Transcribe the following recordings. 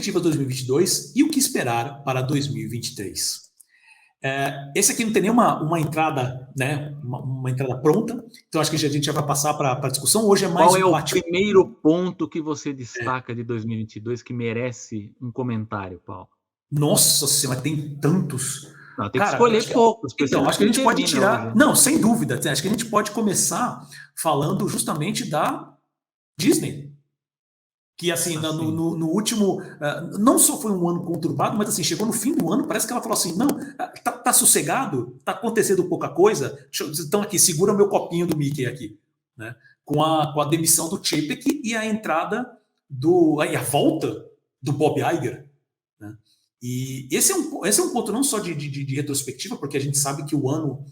Perspectiva 2022 e o que esperar para 2023. Esse aqui não tem nenhuma uma entrada, né, uma entrada pronta, então acho que a gente já vai passar para a discussão. Hoje é mais Qual é o bate. primeiro ponto que você destaca de 2022 que merece um comentário, Paulo? Nossa senhora, tem tantos. Não, tem que Cara, escolher poucos, porque então, senão acho a que a gente gente não pode termina hoje, tirar. né? Não, sem dúvida. Acho que a gente pode começar falando justamente da Disney. Que assim, Assim, no último. Não só foi um ano conturbado, mas assim, chegou no fim do ano, parece que ela falou assim: não, tá sossegado, tá acontecendo pouca coisa. Então aqui, segura meu copinho do Mickey aqui. Né? Com a demissão do Chapek e a entrada aí a volta do Bob Iger. Né? E esse é um ponto não só de retrospectiva, porque a gente sabe que o ano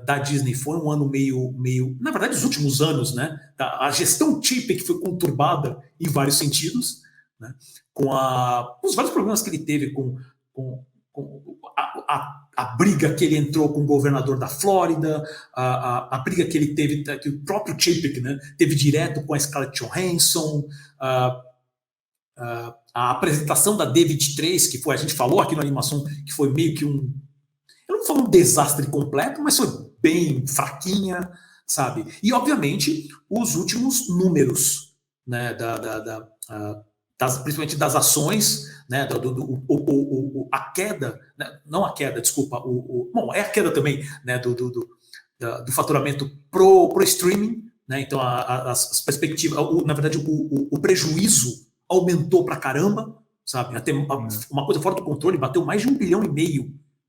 da Disney foi um ano meio. Na verdade, os últimos anos, né? A gestão Chapek foi conturbada em vários sentidos, né? Com os vários problemas que ele teve com a briga que ele entrou com o governador da Flórida, a briga que ele teve, que o próprio Chapek, né, teve direto com a Scarlett Johansson, a apresentação da D23, que foi, a gente falou aqui na animação, que foi meio que eu não vou falar um desastre completo, mas foi bem fraquinha, sabe? E, obviamente, os últimos números, né, principalmente das ações, né, a queda, né, não a queda, desculpa, bom, é a queda também, né, do faturamento pro streaming, né, então as perspectivas, na verdade, o prejuízo aumentou pra caramba, sabe? Até uma coisa fora do controle, bateu mais de 1,5 bilhão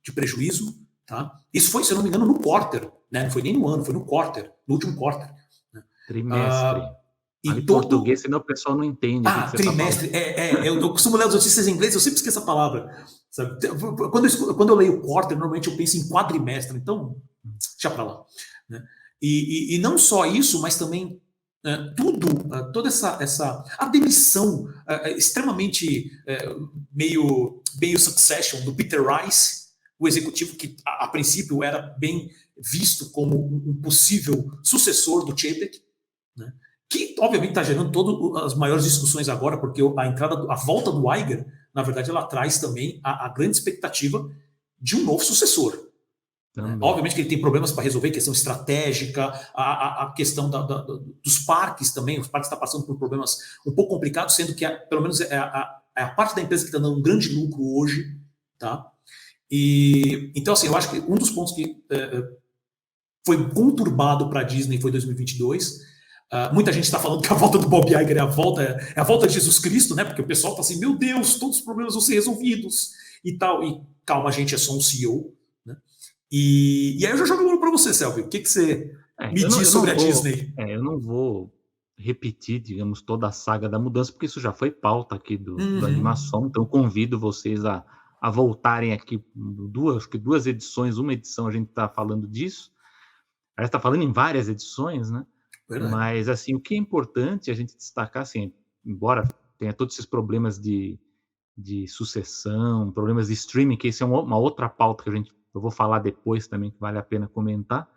de prejuízo, tá? Isso foi, se eu não me engano, no quarter, né? Não foi nem no ano, foi no quarter, no último quarter. Né? trimestre. Fala E em todo. português, senão o pessoal não entende o que você está falando. Trimestre. Eu costumo ler as notícias em inglês, eu sempre esqueço essa palavra. Sabe? Quando eu leio quarter, normalmente eu penso em quadrimestre, então, deixa pra lá. Né? E não só isso, mas também toda a demissão extremamente meio Succession do Peter Rice, o executivo que a princípio era bem visto como um possível sucessor do Chapek, né? Que obviamente está gerando todas as maiores discussões agora, porque a volta do Iger, na verdade, ela traz também a grande expectativa de um novo sucessor. Né? Também. Obviamente que ele tem problemas para resolver, questão estratégica, a questão dos parques também. Os parques estão passando por problemas um pouco complicados, sendo que pelo menos é a parte da empresa que está dando um grande lucro hoje. Tá? Então, assim, eu acho que um dos pontos que foi conturbado para a Disney foi 2022. Muita gente está falando que a volta do Bob Iger é a volta de Jesus Cristo, né? Porque o pessoal está assim, meu Deus, todos os problemas vão ser resolvidos e tal. E calma, gente, é só um CEO. Né? E aí eu já jogo a bola para você, Selby. O que você me diz sobre a Disney? Eu não vou repetir, digamos, toda a saga da mudança, porque isso já foi pauta aqui do animação, então convido vocês a voltarem aqui acho que duas edições, uma edição a gente está falando disso, a gente está falando em várias edições, né? Verdade. Mas, assim, o que é importante a gente destacar, assim, embora tenha todos esses problemas de sucessão, problemas de streaming, que isso é uma outra pauta que eu vou falar depois também, que vale a pena comentar,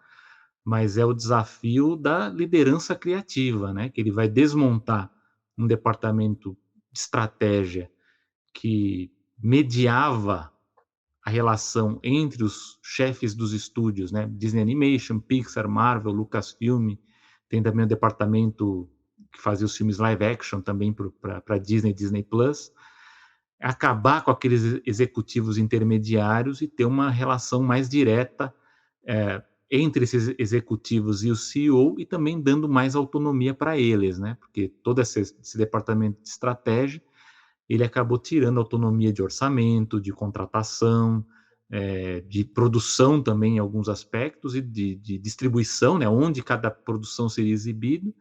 mas é o desafio da liderança criativa, né? Que ele vai desmontar um departamento de estratégia que mediava a relação entre os chefes dos estúdios, né? Disney Animation, Pixar, Marvel, Lucasfilm, tem também o departamento que fazia os filmes live action também para Disney, Disney Plus, acabar com aqueles executivos intermediários e ter uma relação mais direta entre esses executivos e o CEO e também dando mais autonomia para eles, né? Porque todo esse departamento de estratégia, ele acabou tirando autonomia de orçamento, de contratação, de produção também em alguns aspectos e de distribuição, né? Onde cada produção seria exibida.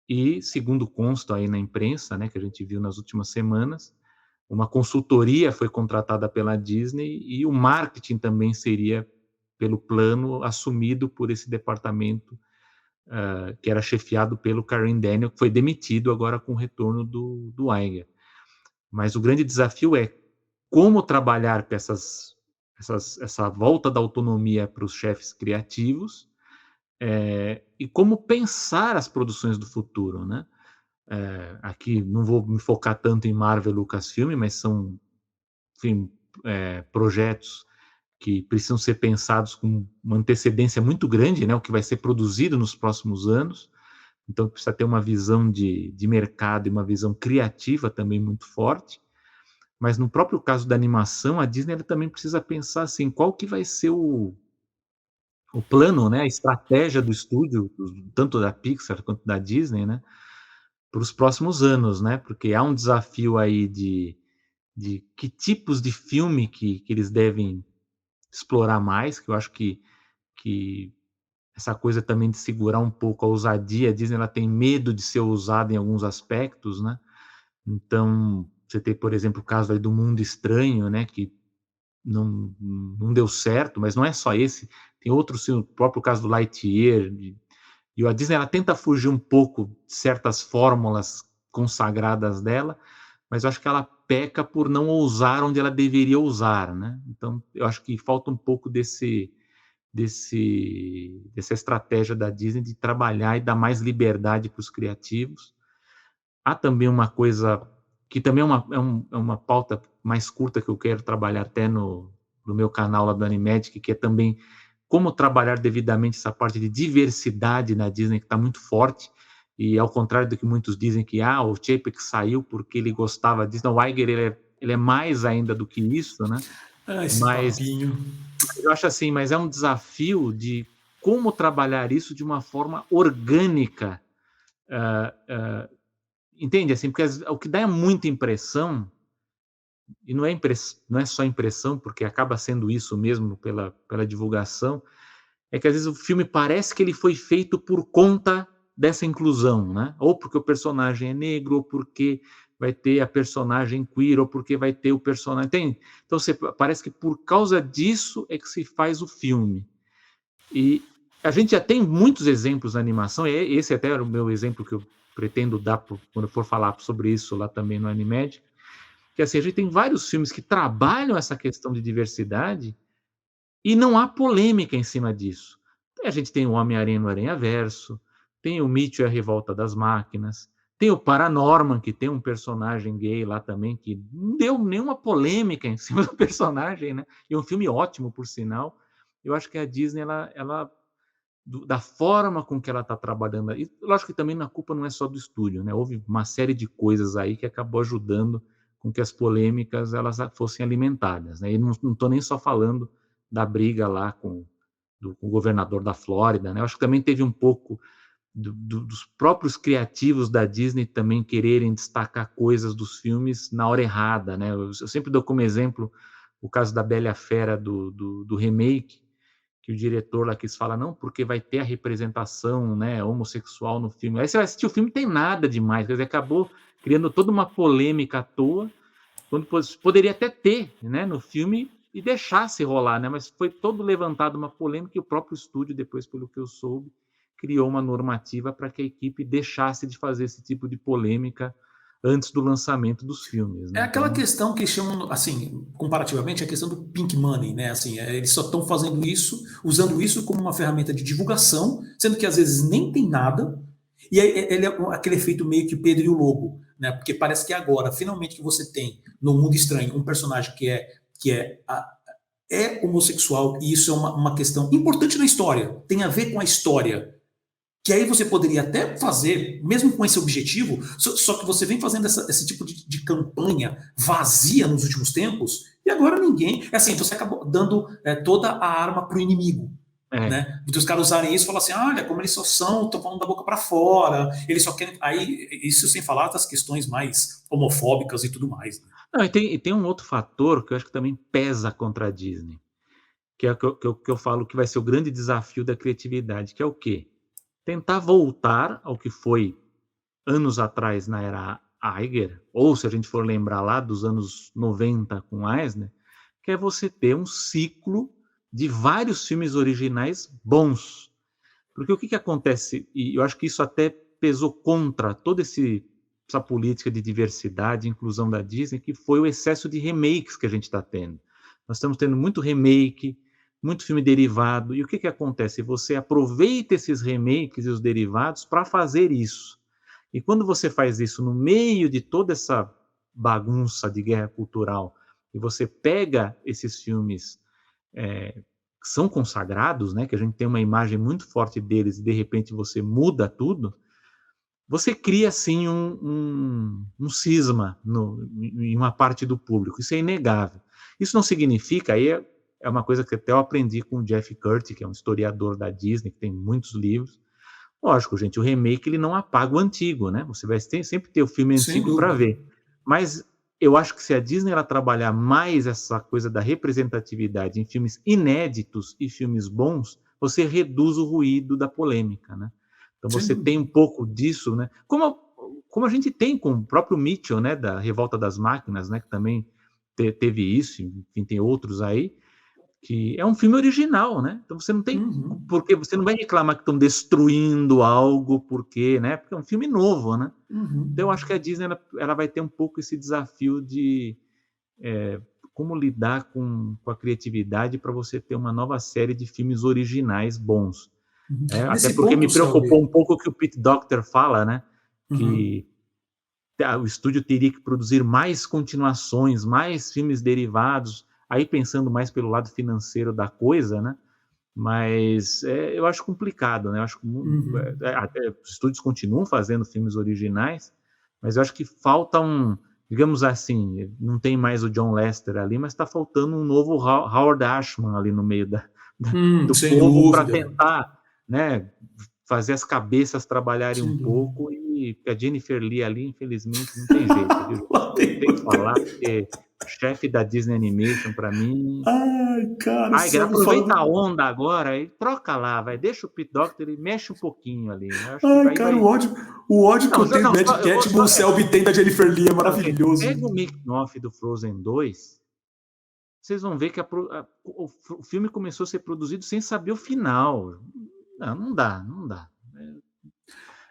E, segundo consta aí na imprensa, né, que a gente viu nas últimas semanas, uma consultoria foi contratada pela Disney e o marketing também seria, pelo plano, assumido por esse departamento que era chefiado pelo Karen Daniel, que foi demitido agora com o retorno do Iger. Mas o grande desafio é como trabalhar com essa volta da autonomia para os chefes criativos e como pensar as produções do futuro, né? aqui não vou me focar tanto em Marvel e Lucasfilm, mas são, enfim, projetos que precisam ser pensados com uma antecedência muito grande, né, o que vai ser produzido nos próximos anos. Então precisa ter uma visão de mercado e uma visão criativa também muito forte. Mas no próprio caso da animação, a Disney ela também precisa pensar assim, qual que vai ser o plano, né, a estratégia do estúdio, tanto da Pixar quanto da Disney, né, para os próximos anos, né, porque há um desafio aí de que tipos de filme que eles devem explorar mais, que eu acho que essa coisa também de segurar um pouco a ousadia, a Disney ela tem medo de ser ousada em alguns aspectos, né, então você tem, por exemplo, o caso aí do Mundo Estranho, né, que não deu certo, mas não é só esse, tem outros, o próprio caso do Lightyear, e a Disney ela tenta fugir um pouco de certas fórmulas consagradas dela, mas eu acho que ela peca por não ousar onde ela deveria ousar, né? Então, eu acho que falta um pouco dessa estratégia da Disney de trabalhar e dar mais liberdade para os criativos. Há também uma coisa que também é uma pauta mais curta que eu quero trabalhar até no meu canal lá do Animagic, que é também como trabalhar devidamente essa parte de diversidade na Disney, que está muito forte, e ao contrário do que muitos dizem que o Chapek saiu porque ele gostava disso, não, o Iger ele é mais ainda do que isso, né? Esse Mas papinho. eu acho assim, mas é um desafio de como trabalhar isso de uma forma orgânica, entende? Assim, porque o que dá é muita impressão, e não é só impressão, porque acaba sendo isso mesmo pela divulgação, é que às vezes o filme parece que ele foi feito por conta dessa inclusão, né? Ou porque o personagem é negro, ou porque vai ter a personagem queer, ou porque vai ter o personagem... Tem? Então parece que por causa disso é que se faz o filme. E a gente já tem muitos exemplos na animação, e esse até era o meu exemplo que eu pretendo dar quando eu for falar sobre isso lá também no Animed, que assim, a gente tem vários filmes que trabalham essa questão de diversidade e não há polêmica em cima disso. A gente tem o Homem-Aranha no Aranhaverso, tem o Mitchell e a Revolta das Máquinas, tem o Paranorman, que tem um personagem gay lá também, que não deu nenhuma polêmica em cima do personagem, né? E é um filme ótimo, por sinal. Eu acho que a Disney, ela da forma com que ela está trabalhando, e lógico que também a culpa não é só do estúdio, né? Houve uma série de coisas aí que acabou ajudando com que as polêmicas elas fossem alimentadas, né? E não estou nem só falando da briga lá com o governador da Flórida, né? Eu acho que também teve um pouco dos próprios criativos da Disney também quererem destacar coisas dos filmes na hora errada, né? Eu sempre dou como exemplo o caso da Bela e a Fera do remake, que o diretor lá quis falar, não, porque vai ter a representação, né, homossexual no filme. Aí você vai assistir o filme, não tem nada demais, quer dizer, acabou criando toda uma polêmica à toa, quando poderia até ter, né, no filme e deixasse rolar, né, mas foi todo levantado uma polêmica e o próprio estúdio, depois, pelo que eu soube, criou uma normativa para que a equipe deixasse de fazer esse tipo de polêmica antes do lançamento dos filmes, É né? aquela Então, questão que chamam, assim, comparativamente, a questão do pink money, né? Assim, eles só estão fazendo isso, usando isso como uma ferramenta de divulgação, sendo que às vezes nem tem nada, e aí ele é aquele efeito meio que o Pedro e o Lobo, né? Porque parece que agora, finalmente, que você tem no Mundo Estranho um personagem que é homossexual, e isso é uma questão importante na história, tem a ver com a história. Que aí você poderia até fazer, mesmo com esse objetivo, só que você vem fazendo esse tipo de campanha vazia nos últimos tempos, e agora ninguém. É assim, você acabou dando toda a arma para o inimigo. é, Né? De os caras usarem isso e falar assim: olha, como eles só são, estão falando da boca para fora, eles só querem. Aí, isso sem falar das questões mais homofóbicas e tudo mais. Né? não, e tem um outro fator que eu acho que também pesa contra a Disney, que é o que eu falo que vai ser o grande desafio da criatividade, que é o quê? Tentar voltar ao que foi anos atrás na era Iger, ou se a gente for lembrar lá dos anos 90 com Eisner, que é você ter um ciclo de vários filmes originais bons. Porque o que acontece, e eu acho que isso até pesou contra toda essa política de diversidade e inclusão da Disney, que foi o excesso de remakes que a gente está tendo. Nós estamos tendo muito remake, muito filme derivado, e o que acontece? Você aproveita esses remakes e os derivados para fazer isso. E quando você faz isso no meio de toda essa bagunça de guerra cultural, e você pega esses filmes que são consagrados, né, que a gente tem uma imagem muito forte deles, e de repente você muda tudo, você cria, assim, um cisma em uma parte do público. Isso é inegável. Isso não significa, aí é uma coisa que até eu aprendi com o Jeff Curtis, que é um historiador da Disney, que tem muitos livros. Lógico, gente, o remake ele não apaga o antigo, né? Você vai sempre ter o filme Sem antigo para dúvida. ver. Mas eu acho que se a Disney ela trabalhar mais essa coisa da representatividade em filmes inéditos e filmes bons, você reduz o ruído da polêmica, né? Então Sem você dúvida. tem um pouco disso, né? Como a gente tem com o próprio Mitchell, né? Da Revolta das Máquinas, né? Que também teve isso, enfim, tem outros aí, que é um filme original, né? Então você não tem porque você não vai reclamar que estão destruindo algo porque, né? Porque é um filme novo, né? Então eu acho que a Disney ela vai ter um pouco esse desafio de como lidar com a criatividade para você ter uma nova série de filmes originais bons. Até Nesse porque me ponto, preocupou Selby. um pouco o que o Pete Docter fala, né? Uhum. Que o estúdio teria que produzir mais continuações, mais filmes derivados, aí pensando mais pelo lado financeiro da coisa, né? Mas eu acho complicado, né? Eu acho que até os estúdios continuam fazendo filmes originais, mas eu acho que falta digamos assim, não tem mais o John Lester ali, mas está faltando um novo Howard Ashman ali no meio do Sem povo para dúvida. tentar, né, fazer as cabeças trabalharem um Sem dúvida. pouco, e a Jennifer Lee ali, infelizmente, não tem jeito, viu? Não tem o que falar, porque chefe da Disney Animation, para mim... Ai, cara, o Ai, Selby aproveita a falando. onda agora e troca lá, vai, deixa o Pete Docter e mexe um pouquinho ali. Eu acho que Ai, aí cara, vai... o ódio que Não, eu tenho do não, Ed eu vou Catmull, só... o Selby tem da Jennifer Lee, é Não, gente, maravilhoso. pega o making-off do Frozen 2, vocês vão ver que o filme começou a ser produzido sem saber o final. Não dá, não dá.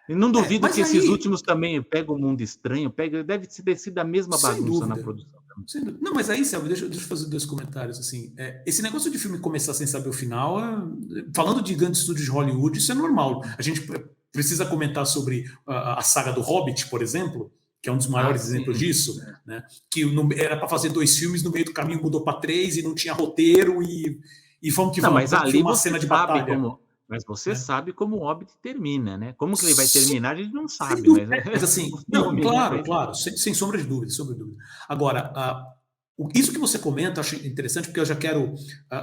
E não duvido Mas que esses aí, últimos também pegam o Mundo Estranho, deve ter sido a mesma sem bagunça na dúvida. produção também. Sem dúvida. Não, mas aí, Selby, deixa eu fazer 2 comentários. Assim, esse negócio de filme começar sem saber o final, falando de grandes estúdios de Hollywood, isso é normal. A gente precisa comentar sobre a saga do Hobbit, por exemplo, que é um dos Ah, maiores exemplos sim. disso, né? Que era para fazer 2 filmes, no meio do caminho mudou para 3 e não tinha roteiro e vamos que Não, vamos, mas vamos ali filmar você cena de sabe batalha. Né? como o Hobbit termina, né? Como que ele vai Sem, terminar, a gente não sem sabe, mas dúvida. é Mas o assim, não, filme, né? claro, claro, sem sombra de dúvida, sombra de dúvida. Agora, isso que você comenta, eu acho interessante, porque eu já quero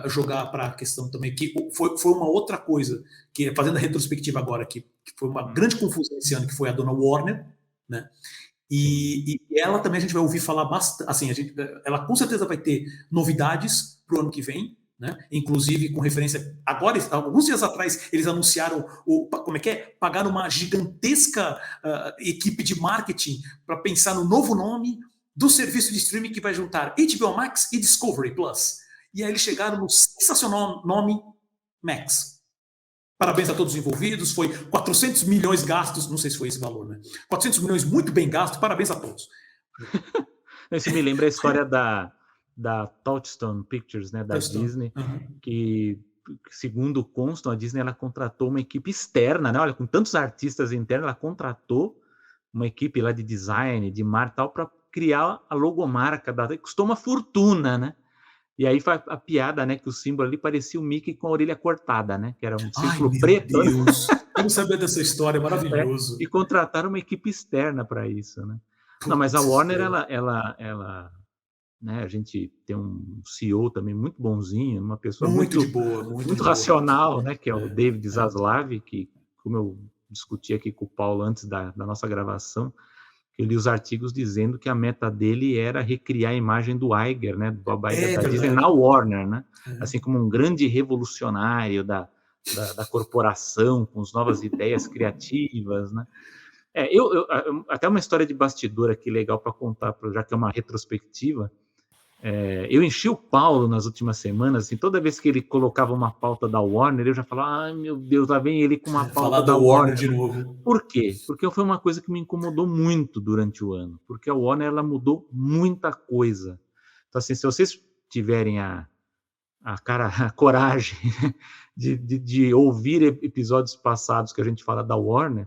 jogar para a questão também, que foi uma outra coisa, que fazendo a retrospectiva agora, que foi uma grande confusão esse ano, que foi a dona Warner, né? Sim. E ela também a gente vai ouvir falar bastante, assim, ela com certeza vai ter novidades para o ano que vem, né? Inclusive com referência, agora, alguns dias atrás, eles anunciaram, como é que é? Pagaram uma gigantesca equipe de marketing para pensar no novo nome do serviço de streaming que vai juntar HBO Max e Discovery Plus. E aí eles chegaram no sensacional nome Max. Parabéns a todos os envolvidos, foi 400 milhões gastos, não sei se foi esse valor, né? 400 milhões muito bem gastos, parabéns a todos. Isso me lembra a história da Touchstone Pictures, né, da Disney, que, segundo constam, a Disney ela contratou uma equipe externa, né? Olha, com tantos artistas internos, ela contratou uma equipe lá de design, de marketing, tal, para criar a logomarca da, custou uma fortuna, né? E aí foi a piada, né, que o símbolo ali parecia o Mickey com a orelha cortada, né? Que era um Ai, círculo meu preto, né? Deus. Quero saber dessa história, E maravilhoso. contrataram uma equipe externa para isso, né? Não, mas a Putz, Warner, ela, né, a gente tem um CEO também muito bonzinho, uma pessoa muito de muito, boa, muito de muito boa. racional, né, que é o David Zaslav, que, como eu discuti aqui com o Paulo antes da nossa gravação, eu li os artigos dizendo que a meta dele era recriar a imagem do Iger, né, do Bob Iger da Disney na Verdade. Warner, né, assim como um grande revolucionário da corporação, com as novas ideias criativas, né. Até uma história de bastidor aqui legal para contar, já que é uma retrospectiva. Eu enchi o Paulo nas últimas semanas, assim, toda vez que ele colocava uma pauta da Warner, eu já falava, ai meu Deus, lá vem ele com uma Falar pauta da da Warner Warner. de novo. Por quê? Porque foi uma coisa que me incomodou muito durante o ano, porque a Warner ela mudou muita coisa. Então, assim, se vocês tiverem a coragem de ouvir episódios passados que a gente fala da Warner,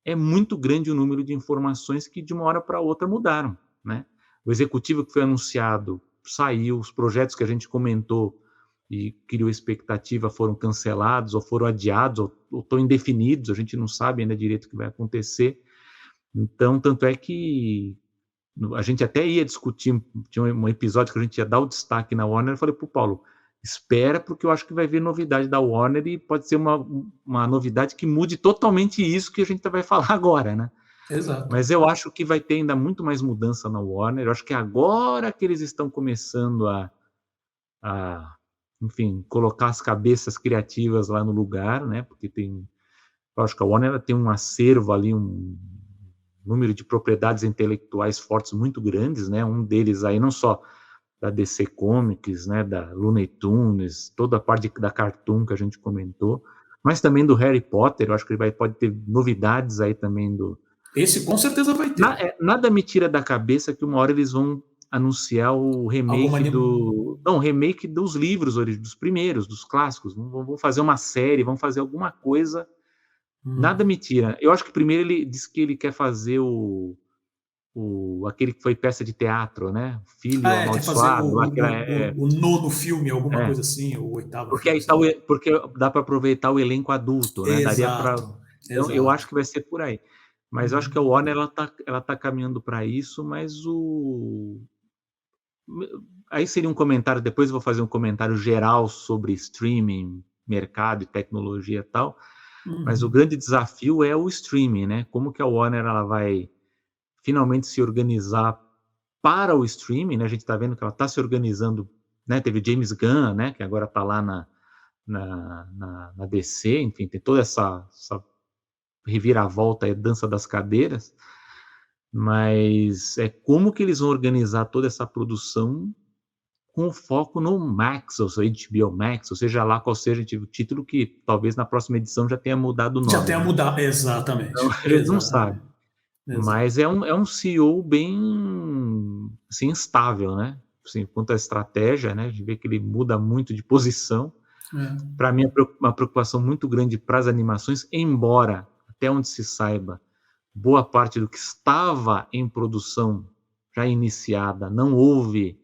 é muito grande o número de informações que de uma hora para outra mudaram, né? O executivo que foi anunciado saiu, os projetos que a gente comentou e criou expectativa foram cancelados, ou foram adiados, ou estão indefinidos, a gente não sabe ainda direito o que vai acontecer. Então, tanto é que a gente até ia discutir, tinha um episódio que a gente ia dar o destaque na Warner, eu falei para o Paulo, espera, porque eu acho que vai vir novidade da Warner e pode ser uma novidade que mude totalmente isso que a gente vai falar agora, né? Exato. Mas eu acho que vai ter ainda muito mais mudança na Warner, eu acho que agora que eles estão começando enfim, colocar as cabeças criativas lá no lugar, né? Porque eu acho que a Warner ela tem um acervo ali, um número de propriedades intelectuais fortes muito grandes, né? Um deles aí não só da DC Comics, né? Da Looney Tunes, toda a parte da Cartoon que a gente comentou, mas também do Harry Potter. Eu acho que ele pode ter novidades aí também Esse com certeza vai ter. Nada me tira da cabeça que uma hora eles vão anunciar o remake Não, o remake dos livros, dos primeiros, dos clássicos. Vão fazer uma série, vão fazer alguma coisa. Nada me tira. Eu acho que primeiro ele disse que ele quer fazer aquele que foi peça de teatro, né? Filho Quer fazer Amaldiçoado. o nono filme, alguma coisa assim, o oitavo porque filme. Porque dá para aproveitar o elenco adulto, né? Daria para. Então, eu acho que vai ser por aí. Mas eu acho que a Warner ela tá caminhando para isso, mas aí seria um comentário, depois eu vou fazer um comentário geral sobre streaming, mercado e tecnologia e tal, mas o grande desafio é o streaming, né? Como que a Warner ela vai finalmente se organizar para o streaming, né? A gente está vendo que ela está se organizando, né? Teve James Gunn, né? Que agora está lá na DC, enfim, tem toda essa reviravolta, dança das cadeiras, mas como que eles vão organizar toda essa produção com foco no Max, ou seja, HBO Max, ou seja lá qual seja o título, que talvez na próxima edição já tenha mudado o nome. Já tenha mudado, exatamente. Então, eles não sabem. Mas é um CEO bem assim, instável, né? Assim, quanto à estratégia, né? A gente vê que ele muda muito de posição. Para mim, é uma preocupação muito grande para as animações, embora, até onde se saiba, boa parte do que estava em produção já iniciada, não houve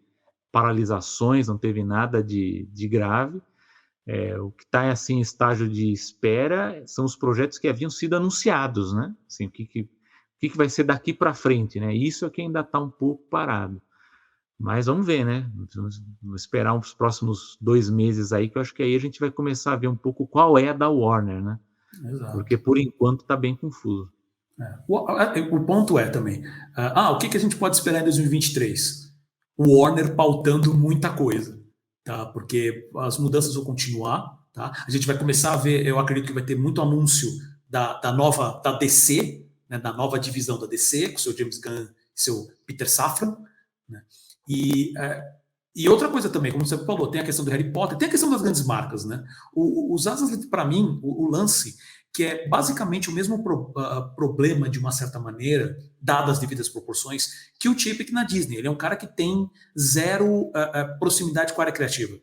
paralisações, não teve nada de grave. O que está assim, em estágio de espera são os projetos que haviam sido anunciados, né? Assim, o que vai ser daqui para frente, né? Isso é que ainda está um pouco parado. Mas vamos ver, né? Vamos esperar os próximos 2 meses aí, que eu acho que aí a gente vai começar a ver um pouco qual é a da Warner, né? Exato. Porque por enquanto está bem confuso. O ponto é também, o que a gente pode esperar em 2023? O Warner pautando muita coisa, tá? Porque as mudanças vão continuar, tá? A gente vai começar a ver, eu acredito que vai ter muito anúncio da DC, né? Da nova divisão da DC, com seu James Gunn e seu Peter Safran, né? E outra coisa também, como você falou, tem a questão do Harry Potter, tem a questão das grandes marcas, né? Os Asas, para mim, o lance, que é basicamente o mesmo problema, de uma certa maneira, dadas as devidas proporções, que o Chapek na Disney. Ele é um cara que tem zero proximidade com a área criativa.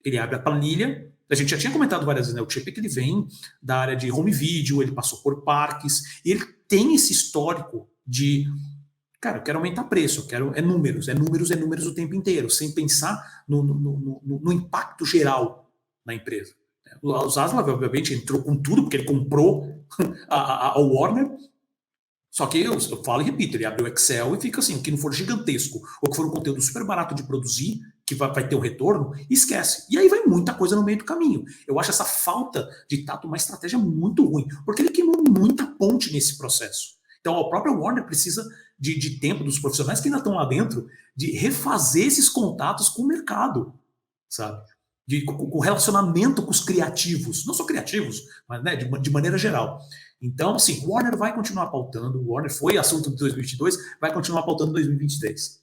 Ele abre a planilha, a gente já tinha comentado várias vezes, né? O Chapek, ele vem da área de home video, ele passou por parques, e ele tem esse histórico de... Cara, eu quero aumentar preço, é números o tempo inteiro, sem pensar no impacto geral na empresa. O Zaslav, obviamente, entrou com tudo, porque ele comprou a Warner, só que eu falo e repito, ele abre o Excel e fica assim, o que não for gigantesco, ou que for um conteúdo super barato de produzir, que vai ter um retorno, esquece. E aí vai muita coisa no meio do caminho. Eu acho essa falta de tato uma estratégia muito ruim, porque ele queimou muita ponte nesse processo. Então a própria Warner precisa de tempo dos profissionais que ainda estão lá dentro, de refazer esses contatos com o mercado, sabe? Com relacionamento com os criativos, não só criativos, mas, né, de maneira geral. Então, assim, o Warner vai continuar pautando, o Warner foi assunto de 2022, vai continuar pautando em 2023.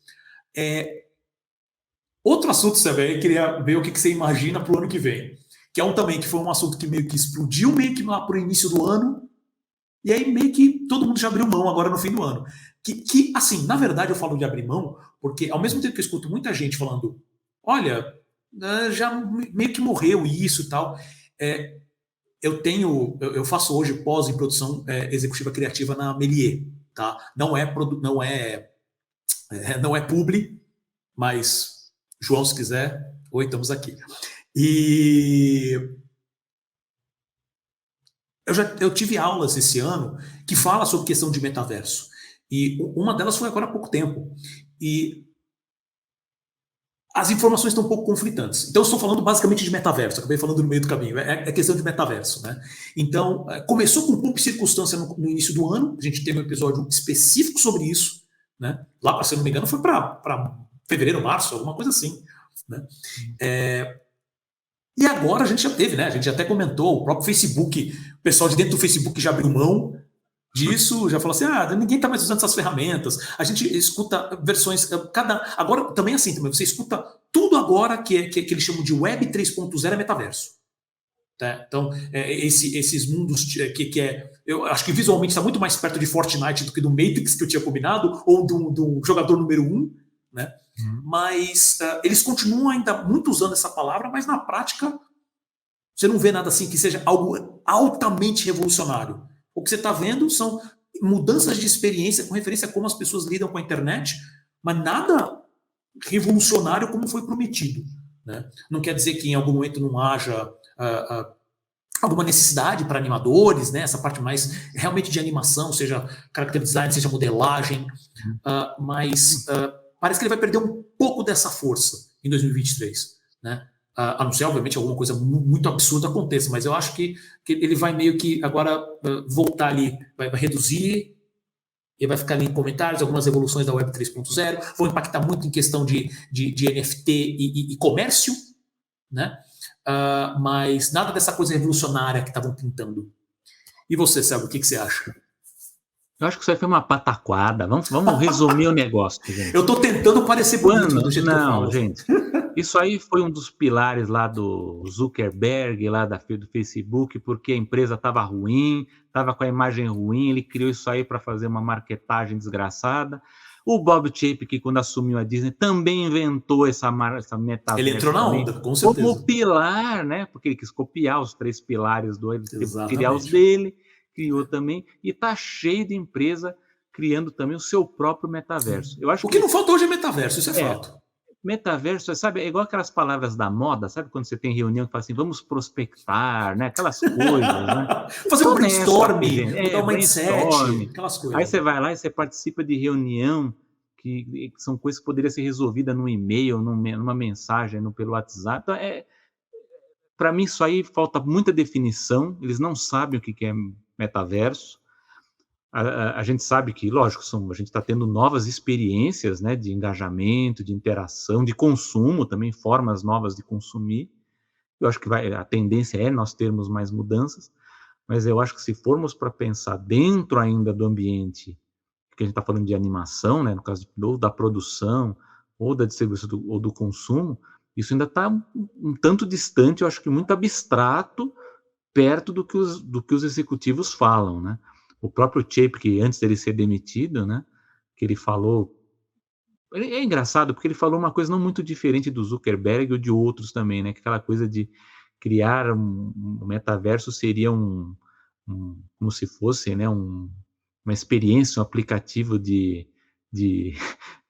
Outro assunto, Sérgio, eu queria ver o que você imagina para o ano que vem, que é também que foi um assunto que meio que explodiu meio que lá para o início do ano, e aí meio que todo mundo já abriu mão agora no fim do ano. Que, assim, na verdade eu falo de abrir mão, porque ao mesmo tempo que eu escuto muita gente falando, olha, já meio que morreu isso e tal, eu faço hoje pós em produção executiva criativa na Melier, tá? Não é publi, mas João, se quiser, oi, estamos aqui. E eu tive aulas esse ano que falam sobre questão de metaverso. E uma delas foi agora há pouco tempo. E as informações estão um pouco conflitantes. Então, eu estou falando basicamente de metaverso, acabei falando no meio do caminho, é questão de metaverso, né? Então, começou com pompa e circunstância no início do ano, a gente teve um episódio específico sobre isso, né? Lá, se eu não me engano, foi para fevereiro, março, alguma coisa assim, né? E agora a gente já teve, né? A gente até comentou, o próprio Facebook, o pessoal de dentro do Facebook já abriu mão disso, já falou assim, ninguém está mais usando essas ferramentas. A gente escuta versões, agora também é assim, também, você escuta tudo agora que eles chamam de Web 3.0 é metaverso. Tá? Então, esses mundos eu acho que visualmente está muito mais perto de Fortnite do que do Matrix que eu tinha combinado, ou do jogador número 1, né? Mas eles continuam ainda muito usando essa palavra, mas na prática você não vê nada assim que seja algo altamente revolucionário. O que você está vendo são mudanças de experiência com referência a como as pessoas lidam com a internet, mas nada revolucionário como foi prometido, né? Não quer dizer que em algum momento não haja alguma necessidade para animadores, né? Essa parte mais realmente de animação, seja character design, seja modelagem, mas parece que ele vai perder um pouco dessa força em 2023, né? A não ser, obviamente, alguma coisa muito absurda aconteça, mas eu acho que ele vai meio que agora voltar ali, vai reduzir, e vai ficar ali em comentários, algumas evoluções da Web 3.0, vão impactar muito em questão de NFT e comércio, né? Mas nada dessa coisa revolucionária que estavam pintando. E você, Sérgio, o que você acha? Eu acho que isso aí foi uma pataquada. Vamos resumir o negócio, gente. Eu estou tentando parecer bonito do jeito que eu falo. Não, gente. Isso aí foi um dos pilares lá do Zuckerberg, lá do Facebook, porque a empresa estava ruim, estava com a imagem ruim, ele criou isso aí para fazer uma marketagem desgraçada. O Bob Chapek, quando assumiu a Disney, também inventou essa metaverso. Ele entrou na onda, com certeza. Como pilar, né? Porque ele quis copiar os 3 pilares do ele, criar os dele, criou também, e está cheio de empresa criando também o seu próprio metaverso. Eu acho o que não falta hoje é metaverso, isso é fato. Metaverso, sabe, é igual aquelas palavras da moda, sabe quando você tem reunião que fala assim, vamos prospectar, né, aquelas coisas, né? Fazer um brainstorming, mudar o mindset, aquelas coisas. Aí você vai lá e você participa de reunião que são coisas que poderiam ser resolvidas num e-mail, numa mensagem, pelo WhatsApp. Então, para mim isso aí falta muita definição, eles não sabem o que é metaverso. A gente sabe que, lógico, a gente está tendo novas experiências, né, de engajamento, de interação, de consumo também, formas novas de consumir. Eu acho que a tendência é nós termos mais mudanças, mas eu acho que se formos para pensar dentro ainda do ambiente, que a gente está falando de animação, né, no caso da produção, ou da distribuição ou do consumo, isso ainda está um tanto distante, eu acho que muito abstrato, perto do que os executivos falam, né? O próprio Chapek, antes dele ser demitido, né, que ele falou... É engraçado, porque ele falou uma coisa não muito diferente do Zuckerberg ou de outros também, né? Que aquela coisa de criar um metaverso seria como se fosse, né, uma experiência, um aplicativo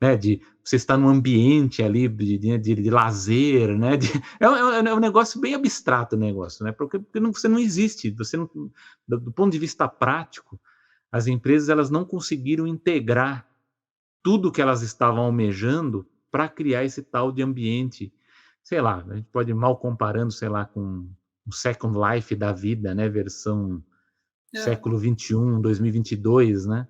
né, de você estar num ambiente ali de lazer, né? É um negócio bem abstrato o negócio, né? Porque você não existe, do ponto de vista prático, as empresas elas não conseguiram integrar tudo que elas estavam almejando para criar esse tal de ambiente, sei lá, a gente pode ir mal comparando, sei lá, com o Second Life da vida, né? Versão século XXI, 2022, né?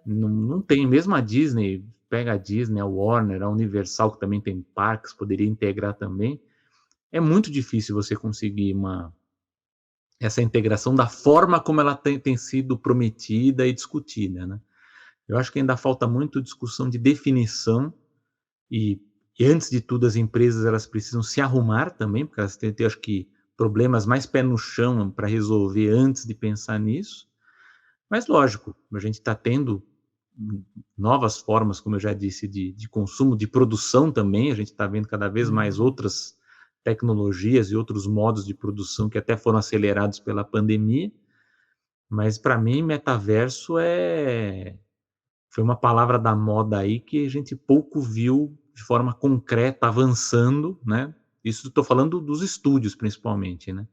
Não tem, mesmo a Disney, pega a Disney, a Warner, a Universal, que também tem parques, poderia integrar também. É muito difícil você conseguir essa integração da forma como ela tem sido prometida e discutida, né? Eu acho que ainda falta muito discussão de definição e antes de tudo, as empresas elas precisam se arrumar também, porque elas têm, acho que, problemas mais pé no chão para resolver antes de pensar nisso. Mas, lógico, a gente está tendo novas formas, como eu já disse, de consumo, de produção também. A gente está vendo cada vez mais outras tecnologias e outros modos de produção que até foram acelerados pela pandemia, mas para mim metaverso foi uma palavra da moda aí que a gente pouco viu de forma concreta avançando, né? Isso estou falando dos estúdios principalmente, né?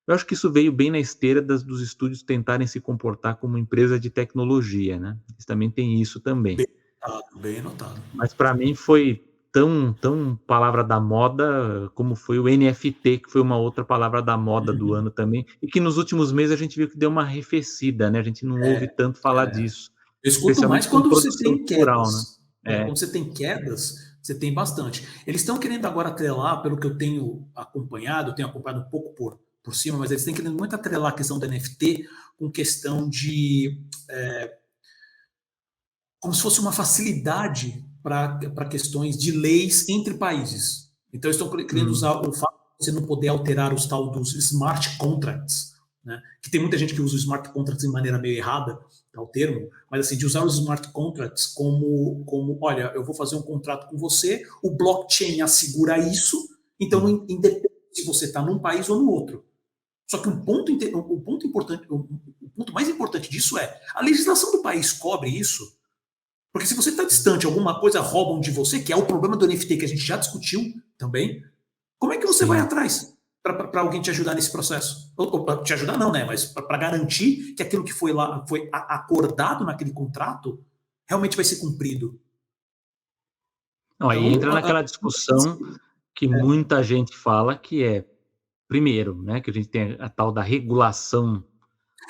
Eu acho que isso veio bem na esteira dos estúdios tentarem se comportar como empresa de tecnologia, né? Eles também têm isso também. Bem notado, bem notado. Mas para mim foi tão palavra da moda como foi o NFT, que foi uma outra palavra da moda do ano também, e que nos últimos meses a gente viu que deu uma arrefecida, né? A gente não ouve tanto falar disso, Eu escuto mais especialmente com quando você produção tem cultural, né? quedas. Quando você tem quedas, você tem bastante. Eles estão querendo agora atrelar, pelo que eu tenho acompanhado um pouco por cima, mas eles estão querendo muito atrelar a questão do NFT com questão de como se fosse uma facilidade para questões de leis entre países. Então, eles estão querendo usar o fato de você não poder alterar os tal dos smart contracts, né? Que tem muita gente que usa os smart contracts de maneira meio errada, é o termo, mas assim, de usar os smart contracts como olha, eu vou fazer um contrato com você, o blockchain assegura isso, então não independe se você está num país ou no outro. Só que o ponto mais importante disso é a legislação do país cobre isso. Porque se você está distante, alguma coisa roubam de você, que é o problema do NFT que a gente já discutiu também, como é que você vai atrás para alguém te ajudar nesse processo? Ou te ajudar não, né? Mas para garantir que aquilo que foi acordado naquele contrato realmente vai ser cumprido. Não, aí entra naquela discussão que muita gente fala que primeiro, né, que a gente tem a tal da regulação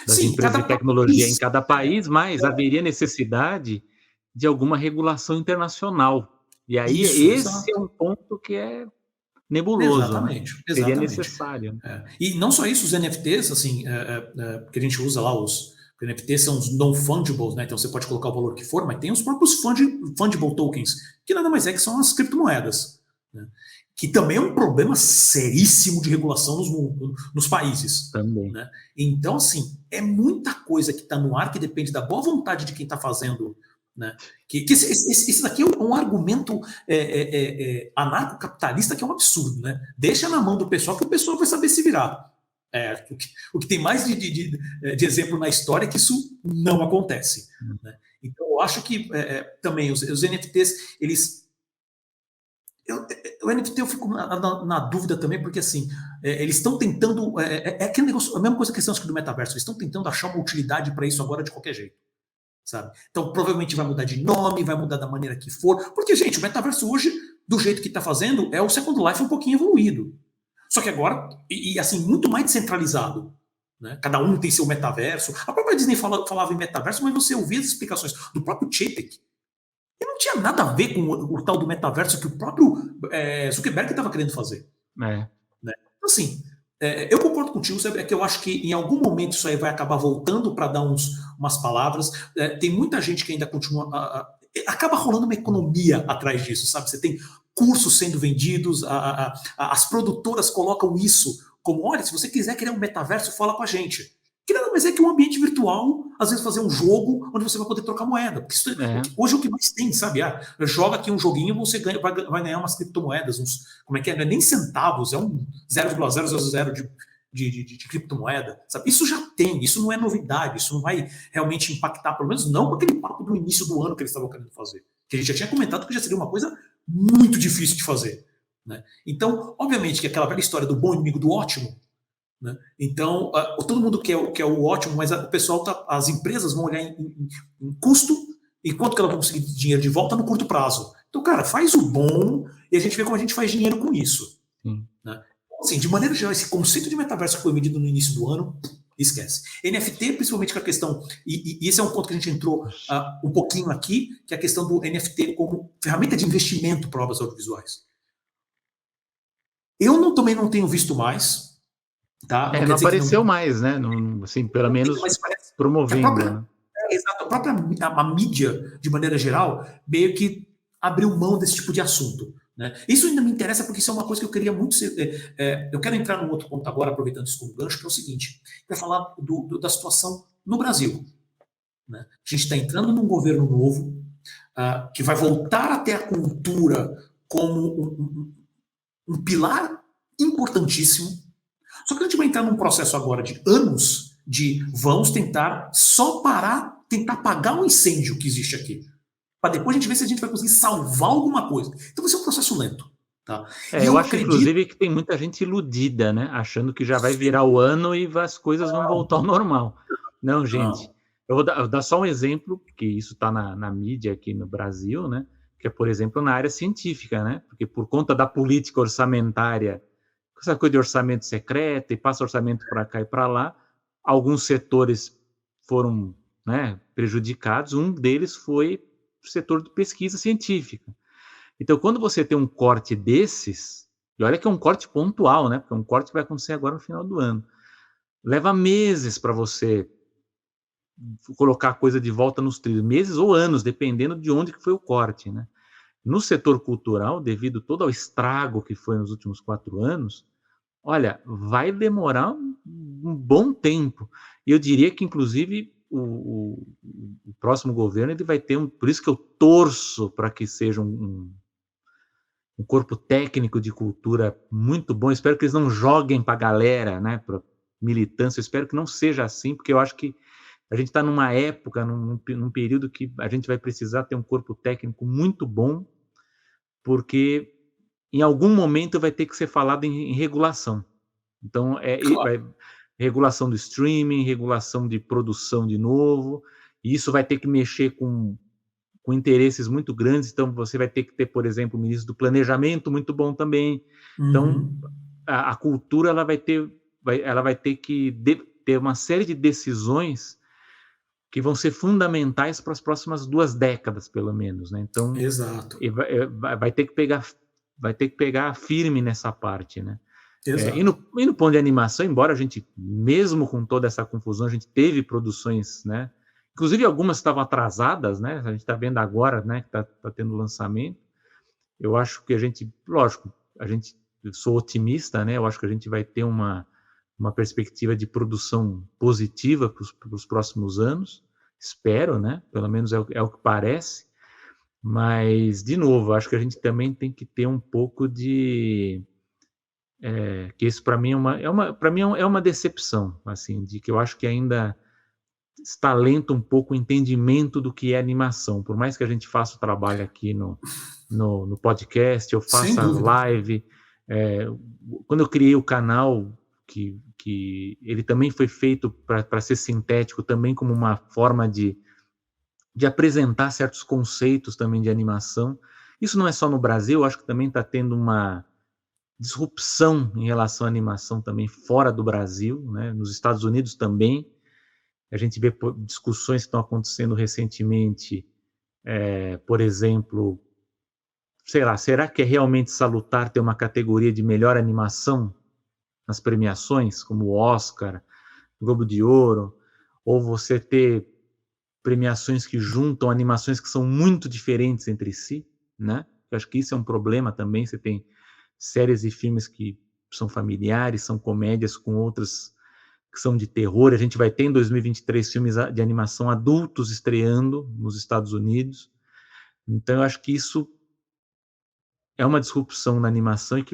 das empresas de tecnologia em cada país, mas haveria necessidade de alguma regulação internacional. E aí esse é um ponto que é nebuloso, exatamente, né? Seria necessário. E não só isso, os NFTs, assim, que a gente usa lá, os NFTs são os non-fungibles, né? Então você pode colocar o valor que for, mas tem os próprios fungible tokens, que nada mais é que são as criptomoedas, né? Que também é um problema seríssimo de regulação nos países. Também. Né? Então, assim, é muita coisa que está no ar que depende da boa vontade de quem está fazendo. Né? Que esse daqui é um argumento anarcocapitalista que é um absurdo. Né? Deixa na mão do pessoal que o pessoal vai saber se virar. O que tem mais de exemplo na história é que isso não acontece. Né? Então, eu acho que também os NFTs, eles... O NFT eu fico na dúvida também, porque assim, eles estão tentando. Aquele negócio, a mesma coisa que do metaverso, eles estão tentando achar uma utilidade para isso agora de qualquer jeito. Sabe? Então, provavelmente vai mudar de nome, vai mudar da maneira que for, porque, gente, o metaverso hoje, do jeito que está fazendo, é o Second Life um pouquinho evoluído. Só que agora, assim, muito mais descentralizado. Né? Cada um tem seu metaverso. A própria Disney falava em metaverso, mas você ouvia as explicações do próprio Chapek. E não tinha nada a ver com o tal do metaverso que o próprio Zuckerberg estava querendo fazer. Né? Então, assim, eu concordo contigo, é que eu acho que em algum momento isso aí vai acabar voltando para dar umas palavras. Tem muita gente que ainda continua... acaba rolando uma economia atrás disso, sabe? Você tem cursos sendo vendidos, as produtoras colocam isso como, olha, se você quiser criar um metaverso, fala com a gente. Que nada mais é que um ambiente virtual, às vezes fazer um jogo onde você vai poder trocar moeda. Porque hoje é o que mais tem, sabe? Joga aqui um joguinho, você vai ganhar umas criptomoedas, como é que é? Não é nem centavos, é um 0,000 de criptomoeda. Sabe? Isso já tem, isso não é novidade, isso não vai realmente impactar, pelo menos não com aquele papo do início do ano que eles estavam querendo fazer. Que a gente já tinha comentado que já seria uma coisa muito difícil de fazer. Né? Então, obviamente que aquela velha história do bom inimigo do ótimo, né? Então, todo mundo quer o ótimo, mas o pessoal as empresas vão olhar em custo e quanto que elas vão conseguir dinheiro de volta no curto prazo. Então, cara, faz o bom e a gente vê como a gente faz dinheiro com isso. Né? Assim, de maneira geral, esse conceito de metaverso que foi medido no início do ano, esquece. NFT, principalmente com a questão, e esse é um ponto que a gente entrou um pouquinho aqui, que é a questão do NFT como ferramenta de investimento para obras audiovisuais. Eu também não tenho visto mais. Tá? Não apareceu mais, né? Não, assim, pelo menos promovendo. Exato, a mídia, de maneira geral, meio que abriu mão desse tipo de assunto. Né? Isso ainda me interessa porque isso é uma coisa que eu queria muito eu quero entrar num outro ponto agora, aproveitando isso como gancho, que é o seguinte, para falar da situação no Brasil. Né? A gente está entrando num governo novo, que vai voltar até a cultura como um pilar importantíssimo. Só que a gente vai entrar num processo agora de anos de vamos tentar só parar, tentar apagar o incêndio que existe aqui. Para depois a gente ver se a gente vai conseguir salvar alguma coisa. Então vai ser um processo lento. Tá? E Eu eu acho, acredito. inclusive, que tem muita gente iludida, né? Achando que já vai virar o ano e as coisas vão voltar ao normal. Não, gente. Eu vou dar só um exemplo, porque isso está na mídia aqui no Brasil, né? Que é, por exemplo, na área científica, né? Porque por conta da política orçamentária, essa coisa de orçamento secreto e passa orçamento para cá e para lá, alguns setores foram, né, prejudicados. Um deles foi o setor de pesquisa científica. Então, quando você tem um corte desses, e olha que é um corte pontual, né? Porque é um corte que vai acontecer agora no final do ano. Leva meses para você colocar a coisa de volta nos trilhos, meses ou anos, dependendo de onde que foi o corte, né? No setor cultural, devido todo ao estrago que foi nos últimos 4 anos, olha, vai demorar um bom tempo. E eu diria que, inclusive, o próximo governo ele vai ter por isso que eu torço para que seja um corpo técnico de cultura muito bom. Espero que eles não joguem para a galera, né, para militância. Espero que não seja assim, porque eu acho que a gente está numa época, num período que a gente vai precisar ter um corpo técnico muito bom, porque em algum momento vai ter que ser falado em regulação. Então, regulação do streaming, regulação de produção de novo, e isso vai ter que mexer com interesses muito grandes, então você vai ter que ter, por exemplo, o ministro do planejamento muito bom também. Então, a cultura ela vai ter que ter uma série de decisões que vão ser fundamentais para as próximas 2 décadas, pelo menos, né? Então, exato. Vai ter que pegar firme nessa parte, né? Exato. E no ponto de animação, embora a gente, mesmo com toda essa confusão, a gente teve produções, né? Inclusive algumas estavam atrasadas, né? A gente está vendo agora, né? Que está tendo lançamento. Eu acho que lógico, eu sou otimista, né? Eu acho que a gente vai ter uma perspectiva de produção positiva para os próximos anos. Espero, né? Pelo menos é o que parece. Mas, de novo, acho que a gente também tem que ter um pouco de que isso para mim é uma decepção, assim, de que eu acho que ainda está lento um pouco o entendimento do que é animação. Por mais que a gente faça o trabalho aqui no podcast, eu faça live. Quando eu criei o canal, que ele também foi feito para ser sintético, também como uma forma de apresentar certos conceitos também de animação. Isso não é só no Brasil, eu acho que também está tendo uma disrupção em relação à animação também fora do Brasil, né? Nos Estados Unidos também. A gente vê discussões que estão acontecendo recentemente, por exemplo, sei lá, será que é realmente salutar ter uma categoria de melhor animação nas premiações, como o Oscar, Globo de Ouro, ou você ter premiações que juntam animações que são muito diferentes entre si, né? Eu acho que isso é um problema também. Você tem séries e filmes que são familiares, são comédias com outras que são de terror. A gente vai ter em 2023 filmes de animação adultos estreando nos Estados Unidos. Então, eu acho que isso é uma disrupção na animação e que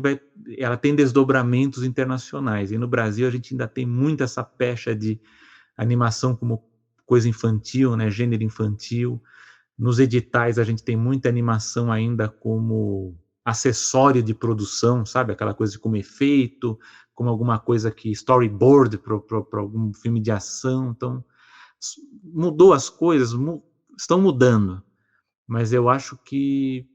ela tem desdobramentos internacionais. E no Brasil a gente ainda tem muito essa pecha de animação como coisa infantil, né, gênero infantil. Nos editais a gente tem muita animação ainda como acessório de produção, sabe? Aquela coisa como efeito, como alguma coisa que storyboard para algum filme de ação. Então, mudou as coisas, estão mudando. Mas eu acho que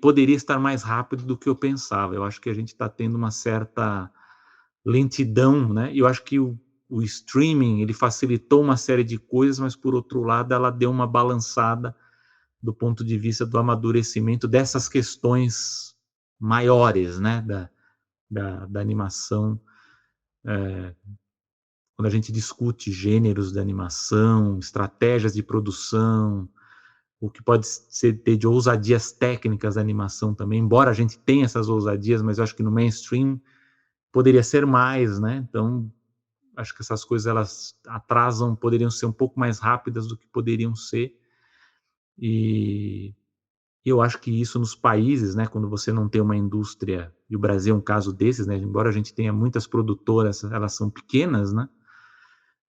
poderia estar mais rápido do que eu pensava. Eu acho que a gente está tendo uma certa lentidão, né? E eu acho que o streaming ele facilitou uma série de coisas, mas por outro lado ela deu uma balançada do ponto de vista do amadurecimento dessas questões maiores, né, da animação. Quando a gente discute gêneros da animação, estratégias de produção, o que pode ter de ousadias técnicas da animação também, embora a gente tenha essas ousadias, mas eu acho que no mainstream poderia ser mais, né? Então, acho que essas coisas elas poderiam ser um pouco mais rápidas do que poderiam ser. E eu acho que isso nos países, né, quando você não tem uma indústria e o Brasil é um caso desses, né? Embora a gente tenha muitas produtoras, elas são pequenas, né?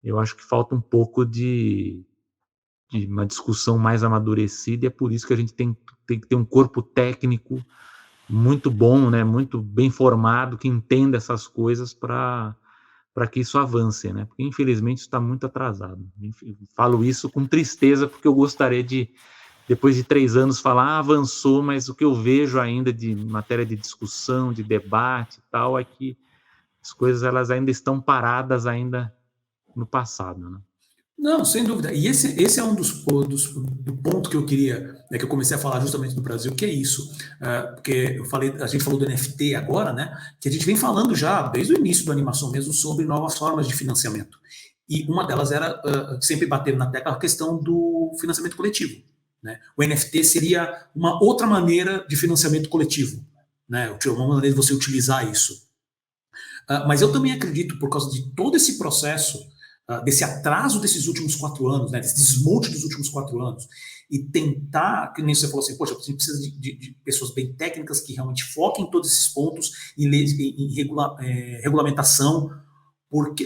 Eu acho que falta um pouco de uma discussão mais amadurecida, e é por isso que a gente tem que ter um corpo técnico muito bom, né? Muito bem formado, que entenda essas coisas para que isso avance, né? Porque infelizmente está muito atrasado. Falo isso com tristeza, porque eu gostaria de, depois de 3 anos, falar, avançou, mas o que eu vejo ainda de matéria de discussão, de debate e tal, é que as coisas elas ainda estão paradas ainda no passado, né? Não, sem dúvida. E esse é um do ponto que eu queria, né, que eu comecei a falar justamente no Brasil, que é isso. Porque a gente falou do NFT agora, né? Que a gente vem falando já, desde o início da animação mesmo, sobre novas formas de financiamento. E uma delas era, sempre bater na tecla, a questão do financiamento coletivo. Né? O NFT seria uma outra maneira de financiamento coletivo. Né? Uma maneira de você utilizar isso. Mas eu também acredito, por causa de todo esse processo, desse atraso desses últimos 4 anos, né, desse desmonte dos últimos 4 anos, e tentar, que nem você falou assim, poxa, a gente precisa de pessoas bem técnicas que realmente foquem em todos esses pontos, em regulamentação,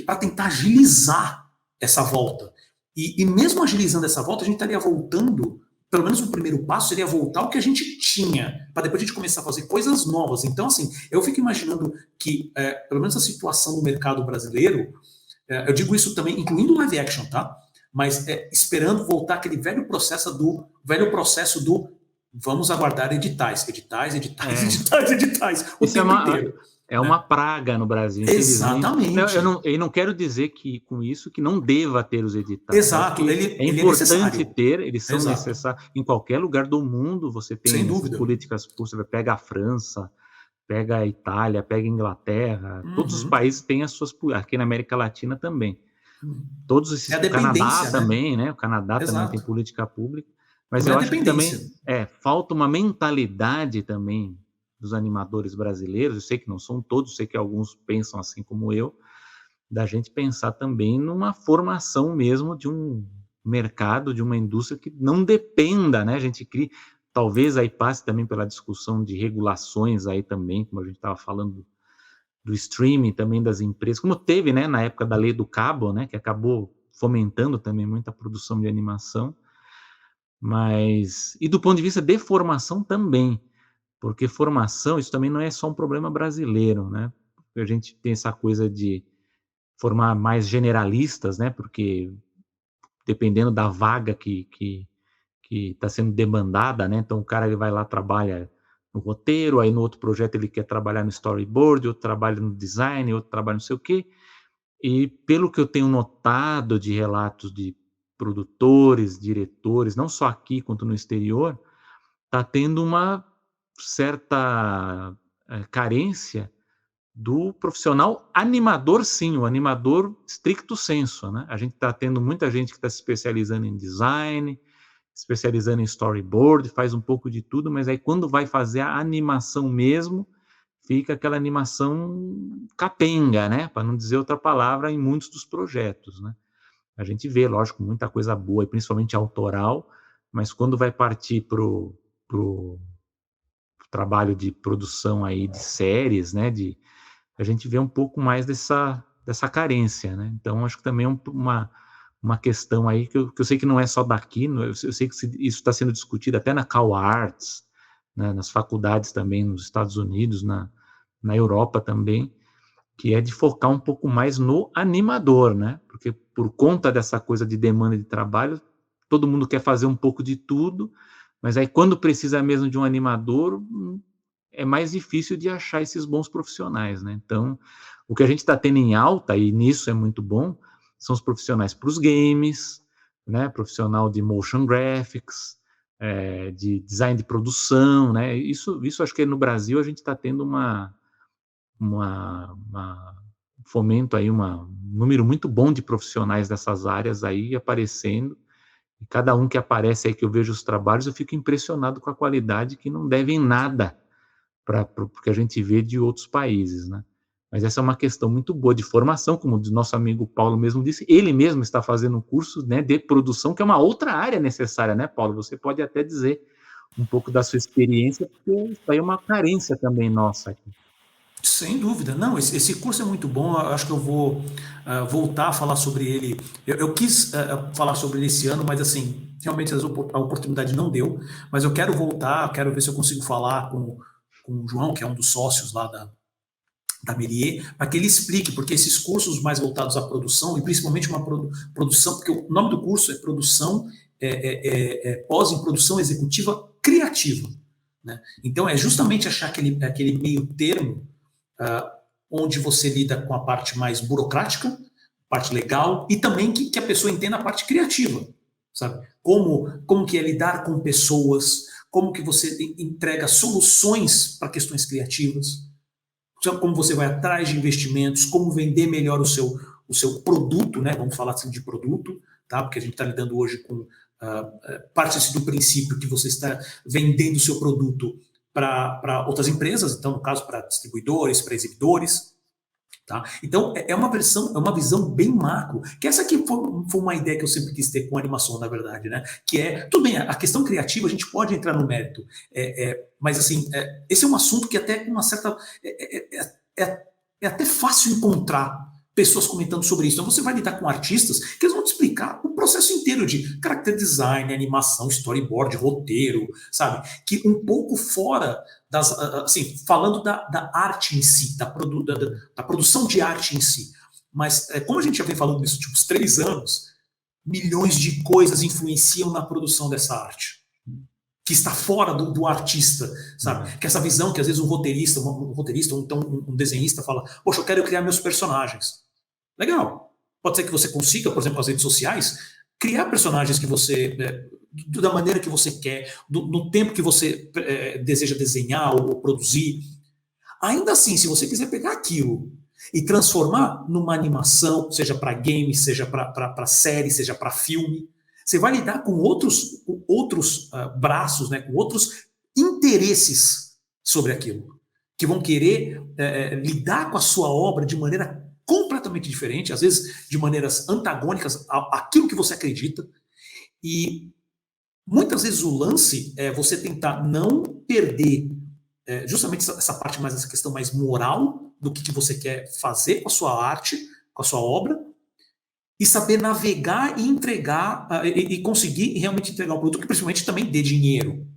para tentar agilizar essa volta. E mesmo agilizando essa volta, a gente estaria voltando, pelo menos o primeiro passo seria voltar ao que a gente tinha, para depois a gente começar a fazer coisas novas. Então, assim, eu fico imaginando que, pelo menos a situação do mercado brasileiro, eu digo isso também, incluindo o live action, tá? Mas esperando voltar aquele velho processo do vamos aguardar editais. O Isso tempo inteiro. É uma praga no Brasil, infelizmente. Exatamente. Eu não quero dizer que com isso que não deva ter os editais. Exato, é importante é ter, eles são necessários. Em qualquer lugar do mundo você tem políticas públicas, você pega a França, pega a Itália, pega a Inglaterra, todos os países têm as suas, aqui na América Latina também. Todos esses, o Canadá, né? Também, né? O Canadá também tem política pública. Mas eu acho que também falta uma mentalidade também dos animadores brasileiros. Eu sei que não são todos, sei que alguns pensam assim como eu, da gente pensar também numa formação mesmo de um mercado, de uma indústria que não dependa, né? A gente cria, talvez aí passe também pela discussão de regulações aí também, como a gente estava falando do streaming também das empresas, como teve, né, na época da lei do cabo, né, que acabou fomentando também muita produção de animação. Mas, e do ponto de vista de formação também, porque formação, isso também não é só um problema brasileiro, né? A gente tem essa coisa de formar mais generalistas, né? Porque dependendo da vaga que está sendo demandada, né? Então o cara ele vai lá, trabalha no roteiro, aí no outro projeto ele quer trabalhar no storyboard, outro trabalha no design, outro trabalha não sei o quê. E pelo que eu tenho notado de relatos de produtores, diretores, não só aqui quanto no exterior, está tendo uma certa carência do profissional animador, sim, o animador stricto sensu, né? A gente está tendo muita gente que está se especializando em design, especializando em storyboard, faz um pouco de tudo, mas aí quando vai fazer a animação mesmo, fica aquela animação capenga, né? Para não dizer outra palavra, em muitos dos projetos, né? A gente vê, lógico, muita coisa boa, principalmente autoral, mas quando vai partir pro trabalho de produção aí de séries, né? A gente vê um pouco mais dessa carência, né? Então, acho que também é uma questão aí que eu sei que não é só daqui, eu sei que isso está sendo discutido até na Cal Arts, né, nas faculdades também nos Estados Unidos, na Europa também, que é de focar um pouco mais no animador, né? Porque por conta dessa coisa de demanda de trabalho, todo mundo quer fazer um pouco de tudo, mas aí quando precisa mesmo de um animador, é mais difícil de achar esses bons profissionais, né? Então, o que a gente está tendo em alta, e nisso é muito bom, são os profissionais para os games, né? Profissional de motion graphics, de design de produção, né? Isso acho que no Brasil a gente está tendo fomento aí, um número muito bom de profissionais dessas áreas aí aparecendo, e cada um que aparece aí que eu vejo os trabalhos, eu fico impressionado com a qualidade, que não devem nada para o que a gente vê de outros países, né? Mas essa é uma questão muito boa de formação, como o nosso amigo Paulo mesmo disse, ele mesmo está fazendo um curso, né, de produção, que é uma outra área necessária, né, Paulo? Você pode até dizer um pouco da sua experiência, porque isso aí é uma carência também nossa aqui. Sem dúvida. Não, esse curso é muito bom. Eu acho que eu vou voltar a falar sobre ele. Eu quis falar sobre ele esse ano, mas assim, realmente a oportunidade não deu. Mas eu quero voltar, quero ver se eu consigo falar com o João, que é um dos sócios lá da Melier, para que ele explique, porque esses cursos mais voltados à produção, e principalmente uma produção, porque o nome do curso é produção, pós em produção executiva criativa. Né? Então, é justamente achar aquele meio termo uh, onde você lida com a parte mais burocrática, parte legal, e também que a pessoa entenda a parte criativa, sabe? Como que é lidar com pessoas, como que você entrega soluções para questões criativas, como você vai atrás de investimentos, como vender melhor o seu produto, né? Vamos falar assim de produto, tá? Porque a gente está lidando hoje com parte do princípio que você está vendendo o seu produto para outras empresas, então, no caso, para distribuidores, para exibidores. Tá? Então, é uma visão bem macro, que essa aqui foi uma ideia que eu sempre quis ter com animação, na verdade, né? Que tudo bem, a questão criativa a gente pode entrar no mérito, mas assim, esse é um assunto que até com uma certa, é até fácil encontrar pessoas comentando sobre isso. Então você vai lidar com artistas que eles vão te explicar o processo inteiro de character design, animação, storyboard, roteiro, sabe? Que um pouco fora assim, falando da arte em si, da produção de arte em si. Mas como a gente já vem falando nisso tipo, uns 3 anos, milhões de coisas influenciam na produção dessa arte que está fora do artista, sabe? Que essa visão que às vezes um roteirista ou então um desenhista fala, poxa, eu quero criar meus personagens. Legal. Pode ser que você consiga, por exemplo, com as redes sociais, criar personagens que você, da maneira que você quer, no tempo que você deseja desenhar ou produzir. Ainda assim, se você quiser pegar aquilo e transformar numa animação, seja para game, seja para série, seja para filme, você vai lidar com outros braços, né, com outros interesses sobre aquilo, que vão querer lidar com a sua obra de maneira completamente diferente, às vezes de maneiras antagônicas àquilo que você acredita. E muitas vezes o lance é você tentar não perder justamente essa parte mais, essa questão mais moral do que você quer fazer com a sua arte, com a sua obra, e saber navegar e entregar, e conseguir realmente entregar um produto que principalmente também dê dinheiro.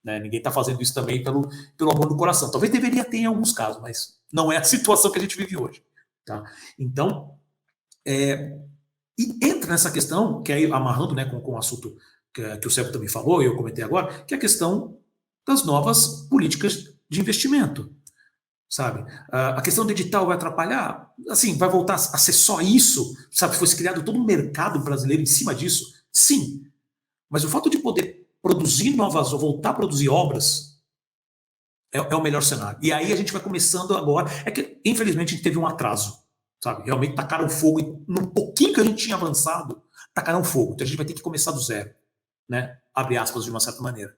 Né? Ninguém está fazendo isso também pelo amor do coração. Talvez deveria ter em alguns casos, mas não é a situação que a gente vive hoje. Tá? Então, e entra nessa questão, que aí amarrando, né, com o assunto que o Sérgio também falou, e eu comentei agora, que é a questão das novas políticas de investimento. Sabe? A questão do digital vai atrapalhar? Assim, vai voltar a ser só isso? Sabe? Foi criado todo um mercado brasileiro em cima disso? Sim. Mas o fato de poder produzir novas, ou voltar a produzir obras, é o melhor cenário. E aí a gente vai começando agora. É que, infelizmente, a gente teve um atraso. Sabe? Realmente tacaram fogo, e no pouquinho que a gente tinha avançado, tacaram fogo. Então a gente vai ter que começar do zero. Né? Abre aspas de uma certa maneira.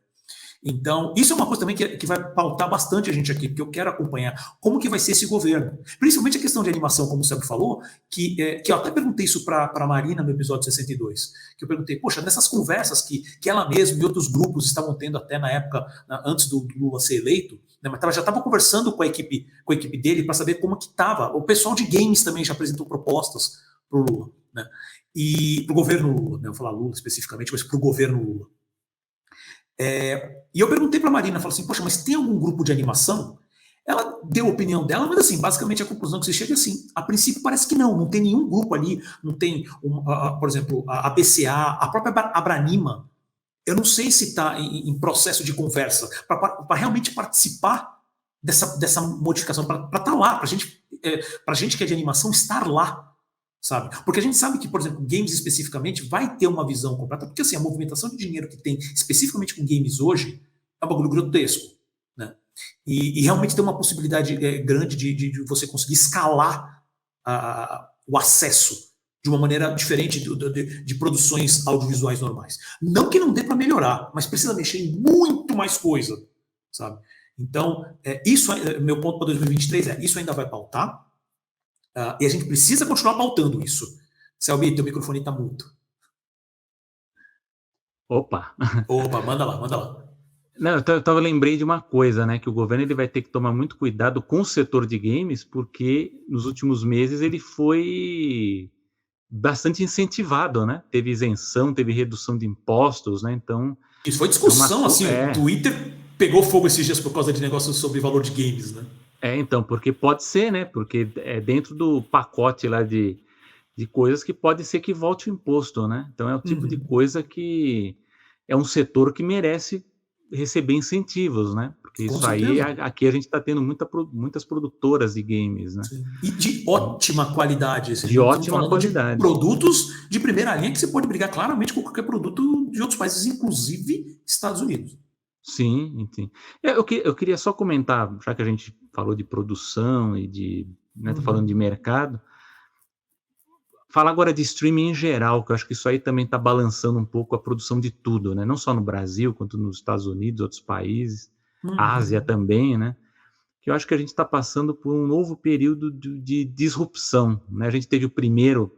Então, isso é uma coisa também que vai pautar bastante a gente aqui, porque eu quero acompanhar como que vai ser esse governo. Principalmente a questão de animação, como o Sérgio falou, que eu até perguntei isso para a Marina no episódio 62, que eu perguntei, poxa, nessas conversas que ela mesma e outros grupos estavam tendo até na época, antes do Lula ser eleito, né, mas já estava conversando com a equipe dele para saber como que estava. O pessoal de games também já apresentou propostas para o Lula, né? E para o governo Lula, né? Eu vou falar Lula especificamente, mas para o governo Lula. E eu perguntei para a Marina, falei assim, poxa, mas tem algum grupo de animação? Ela deu a opinião dela, mas assim, basicamente a conclusão que você chega é assim, a princípio parece que não tem nenhum grupo ali, não tem, por exemplo, a BCA, a própria Abranima, eu não sei se está em processo de conversa, para realmente participar dessa modificação, para estar lá, para gente que é de animação, estar lá, sabe? Porque a gente sabe que, por exemplo, games especificamente vai ter uma visão completa, porque assim, a movimentação de dinheiro que tem especificamente com games hoje é um bagulho grotesco, né? E realmente tem uma possibilidade grande de você conseguir escalar o acesso de uma maneira diferente de produções audiovisuais normais. Não que não dê para melhorar, mas precisa mexer em muito mais coisa, sabe? Então, isso, meu ponto para 2023 isso ainda vai pautar, e a gente precisa continuar pautando isso. Selby, teu microfone está mudo. Opa! Opa, manda lá, manda lá. Não, eu lembrei de uma coisa, né? Que o governo ele vai ter que tomar muito cuidado com o setor de games, porque nos últimos meses ele foi bastante incentivado, né? Teve isenção, teve redução de impostos, né? Então Isso foi é uma discussão, assim, o Twitter pegou fogo esses dias por causa de negócios sobre valor de games, né? então, porque pode ser, né? Porque é dentro do pacote lá de coisas que pode ser que volte o imposto, né? Então é o tipo de Uhum. coisa que é um setor que merece receber incentivos, né? Porque Com isso aí, certeza. aqui a gente está tendo muitas produtoras de games, né? Sim. E de Então, ótima qualidade. Assim, de estamos ótima falando de qualidade. produtos de primeira linha que você pode brigar claramente com qualquer produto de outros países, inclusive Estados Unidos. Sim, enfim. Eu queria só comentar, já que a gente falou de produção e né, tá falando de Uhum. mercado, falar agora de streaming em geral, que eu acho que isso aí também está balançando um pouco a produção de tudo, né? Não só no Brasil, quanto nos Estados Unidos, outros países, a Ásia Uhum. também, né? Que eu acho que a gente está passando por um novo período de disrupção, né? A gente teve o primeiro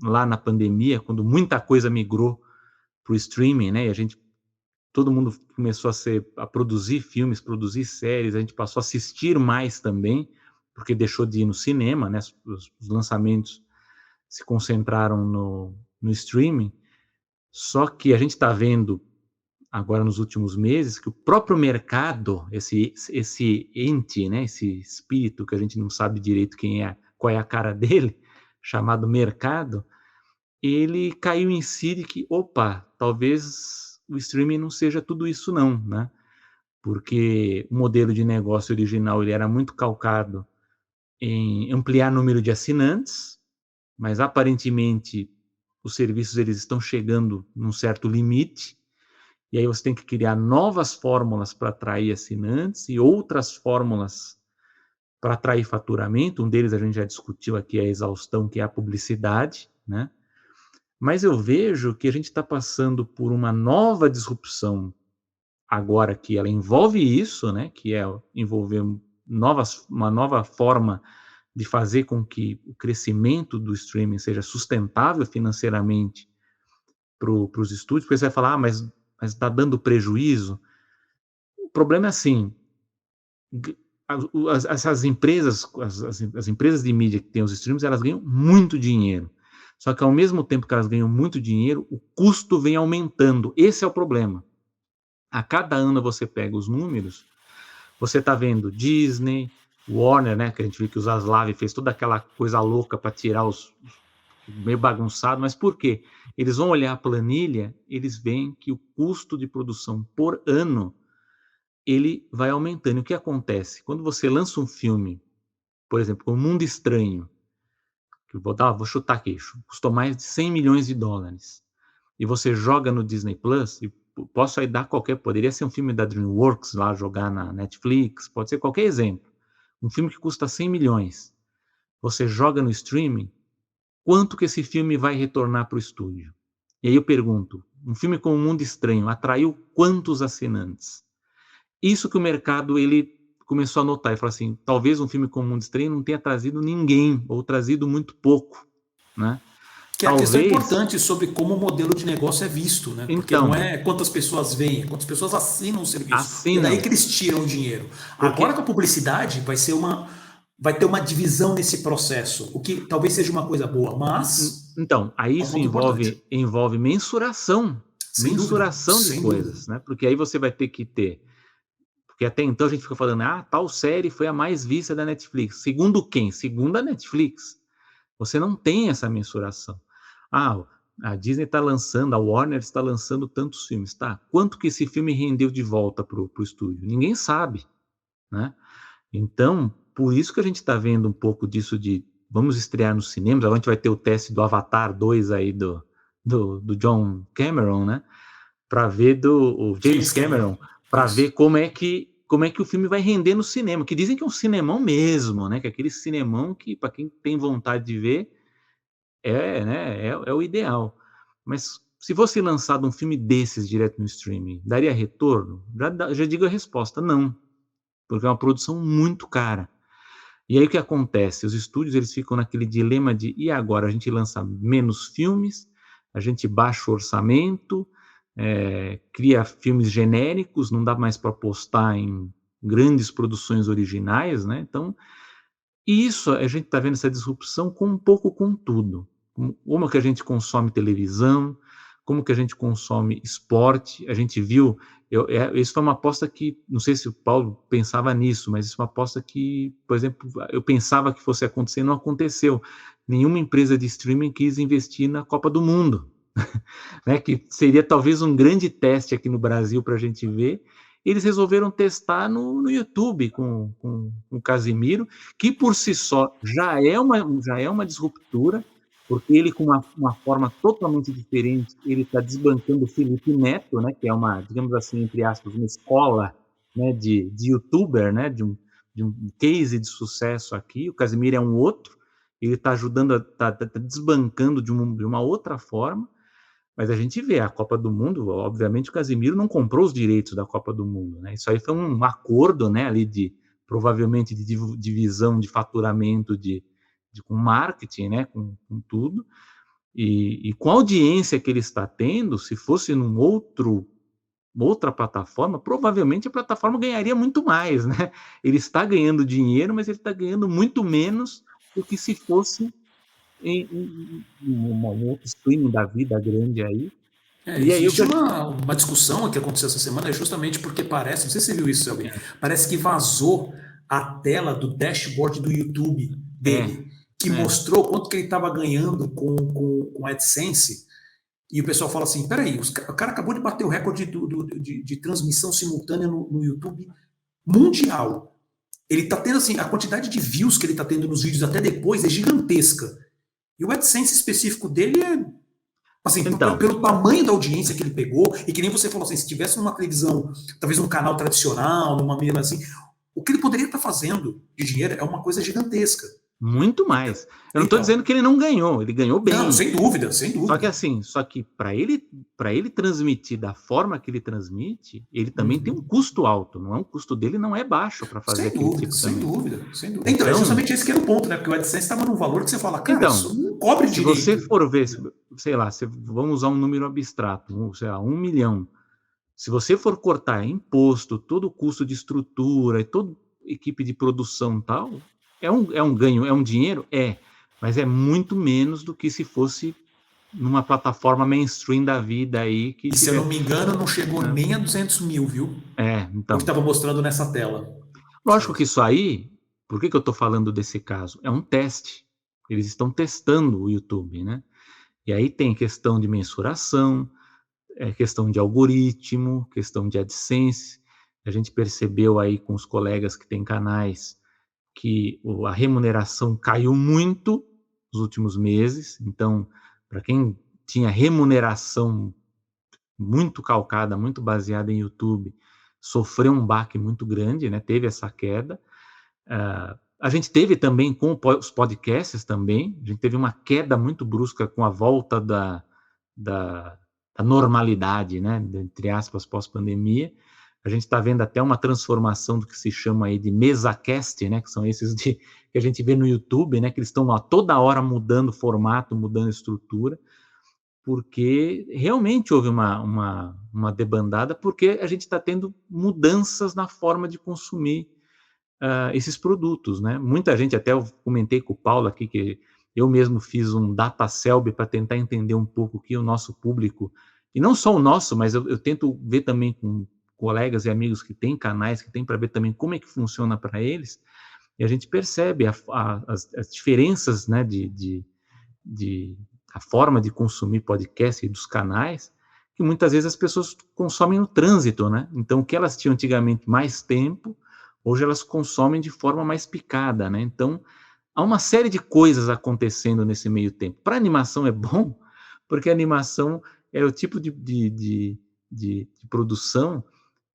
lá na pandemia, quando muita coisa migrou para o streaming, né? E todo mundo começou a produzir filmes, produzir séries, a gente passou a assistir mais também, porque deixou de ir no cinema, né? Os lançamentos se concentraram no streaming, só que a gente está vendo agora nos últimos meses que o próprio mercado, esse ente, né, esse espírito que a gente não sabe direito quem é, qual é a cara dele, chamado mercado, ele caiu em si de que, opa, talvez o streaming não seja tudo isso não, né? Porque o modelo de negócio original ele era muito calcado em ampliar o número de assinantes, mas aparentemente os serviços eles estão chegando num certo limite, e aí você tem que criar novas fórmulas para atrair assinantes e outras fórmulas para atrair faturamento. Um deles a gente já discutiu aqui, a exaustão, que é a publicidade, né? Mas eu vejo que a gente está passando por uma nova disrupção agora que ela envolve isso, né? Que é envolver uma nova forma de fazer com que o crescimento do streaming seja sustentável financeiramente para os estúdios, porque você vai falar, mas está dando prejuízo. O problema é assim, essas empresas, as empresas de mídia que têm os streams, elas ganham muito dinheiro. Só que ao mesmo tempo que elas ganham muito dinheiro, o custo vem aumentando. Esse é o problema. A cada ano você pega os números, você está vendo Disney, Warner, né, que a gente viu que o Zaslav fez toda aquela coisa louca para tirar os meio bagunçado, mas por quê? Eles vão olhar a planilha, eles veem que o custo de produção por ano ele vai aumentando. E o que acontece? Quando você lança um filme, por exemplo, O Mundo Estranho, que vou chutar aqui, custou mais de 100 milhões de dólares, e você joga no Disney Plus, e posso aí dar poderia ser um filme da DreamWorks lá, jogar na Netflix, pode ser qualquer exemplo. Um filme que custa 100 milhões, você joga no streaming, quanto que esse filme vai retornar para o estúdio? E aí eu pergunto, um filme como O Mundo Estranho atraiu quantos assinantes? Isso que o mercado ele começou a notar e falou assim, talvez um filme como O Mundo Estranho não tenha trazido ninguém ou trazido muito pouco, né? Que é a questão Talvez, importante sobre como o modelo de negócio é visto, né? Porque não então, é quantas pessoas veem, é quantas pessoas assinam o serviço. E é daí assinam, que eles tiram o dinheiro. Agora com porque a publicidade vai ter uma divisão nesse processo, o que talvez seja uma coisa boa, mas então, aí é um isso ponto importante. envolve mensuração, Sem dúvida, de sem dúvida. coisas, né? Porque aí você vai ter que ter, porque até então a gente fica falando, tal série foi a mais vista da Netflix. Segundo quem? Segundo a Netflix. Você não tem essa mensuração. Ah, a Disney está lançando, a Warner está lançando tantos filmes, tá? Quanto que esse filme rendeu de volta pro estúdio? Ninguém sabe, né? Então, por isso que a gente está vendo um pouco disso de vamos estrear nos cinemas, agora a gente vai ter o teste do Avatar 2 aí do John Cameron, né? Para ver o James James Cameron. Cameron, para ver Isso. como é que o filme vai render no cinema, que dizem que é um cinemão mesmo, né? Que é aquele cinemão que para quem tem vontade de ver né, é o ideal. Mas se fosse lançado um filme desses direto no streaming, daria retorno? Já digo a resposta, não, porque é uma produção muito cara. E aí o que acontece? Os estúdios eles ficam naquele dilema de e agora a gente lança menos filmes, a gente baixa o orçamento, cria filmes genéricos, não dá mais para apostar em grandes produções originais, né? Então, isso a gente está vendo essa disrupção com um pouco com tudo. Como que a gente consome televisão, como que a gente consome esporte. A gente viu, isso foi uma aposta que, não sei se o Paulo pensava nisso, mas isso é uma aposta que, por exemplo, eu pensava que fosse acontecer, não aconteceu. Nenhuma empresa de streaming quis investir na Copa do Mundo, né, que seria talvez um grande teste aqui no Brasil para a gente ver. Eles resolveram testar no YouTube com o Casimiro, que por si só já é uma disruptura, porque ele, com uma forma totalmente diferente, ele está desbancando o Felipe Neto, né, que é uma, digamos assim, entre aspas, uma escola, né, de youtuber, né, de um case de sucesso aqui. O Casimiro é um outro, ele está ajudando, tá desbancando de uma outra forma. Mas a gente vê a Copa do Mundo, obviamente o Casimiro não comprou os direitos da Copa do Mundo, né? Isso aí foi um acordo, né, ali provavelmente de divisão de faturamento com marketing, né, com tudo, e com a audiência que ele está tendo, se fosse outra plataforma, provavelmente a plataforma ganharia muito mais, né? Ele está ganhando dinheiro, mas ele está ganhando muito menos do que se fosse em um outro streaming da vida grande aí. E aí Existe uma discussão que aconteceu essa semana, justamente porque parece, não sei se você viu isso, Selby, parece que vazou a tela do dashboard do YouTube dele, que mostrou quanto que ele estava ganhando com AdSense, e o pessoal fala assim, peraí, o cara acabou de bater o recorde de transmissão simultânea no YouTube mundial. Ele está tendo, assim, a quantidade de views que ele está tendo nos vídeos até depois é gigantesca. E o AdSense específico dele é, assim, então, pelo tamanho da audiência que ele pegou, e que nem você falou assim, se tivesse numa televisão, talvez num canal tradicional, numa mídia assim, o que ele poderia estar fazendo de dinheiro é uma coisa gigantesca. Muito mais. Eu não estou dizendo que ele não ganhou, ele ganhou bem. Não, sem dúvida, sem dúvida. Só que para ele transmitir da forma que ele transmite, ele também tem um custo alto, não é um custo dele, não é baixo para fazer aquele tipo sem também. dúvida, sem dúvida. Então, é justamente esse que era o ponto, né? Porque o AdSense estava num valor que você fala, cara, então, isso não cobre se direito. você for ver, sei lá, vamos usar um número abstrato, sei lá, 1 milhão. Se você for cortar imposto, todo o custo de estrutura, e toda equipe de produção e tal, é um ganho, é um dinheiro? Mas é muito menos do que se fosse numa plataforma mainstream da vida aí. E se eu não me engano, não chegou nem a 200 mil, viu? Então. O que estava mostrando nessa tela. Lógico que isso aí, por que eu estou falando desse caso? É um teste. Eles estão testando o YouTube, né? E aí tem questão de mensuração, questão de algoritmo, questão de AdSense. A gente percebeu aí com os colegas que têm canais que a remuneração caiu muito nos últimos meses. Então, para quem tinha remuneração muito calcada, muito baseada em YouTube, sofreu um baque muito grande, né? Teve essa queda. A gente teve também com os podcasts também, a gente teve uma queda muito brusca com a volta da normalidade, né? Entre aspas, pós-pandemia. A gente está vendo até uma transformação do que se chama aí de mesacast, né? Que são esses que a gente vê no YouTube, né? Que eles estão toda hora mudando formato, mudando estrutura, porque realmente houve uma debandada, porque a gente está tendo mudanças na forma de consumir esses produtos, né? Muita gente, até eu comentei com o Paulo aqui, que eu mesmo fiz um data selby para tentar entender um pouco o que o nosso público, e não só o nosso, mas eu tento ver também com colegas e amigos que têm canais, que têm, para ver também como é que funciona para eles, e a gente percebe as diferenças, né, a forma de consumir podcast e dos canais, que muitas vezes as pessoas consomem no trânsito, né? Então, o que elas tinham antigamente mais tempo, hoje elas consomem de forma mais picada, né? Então, há uma série de coisas acontecendo nesse meio tempo. Para a animação é bom, porque a animação é o tipo de produção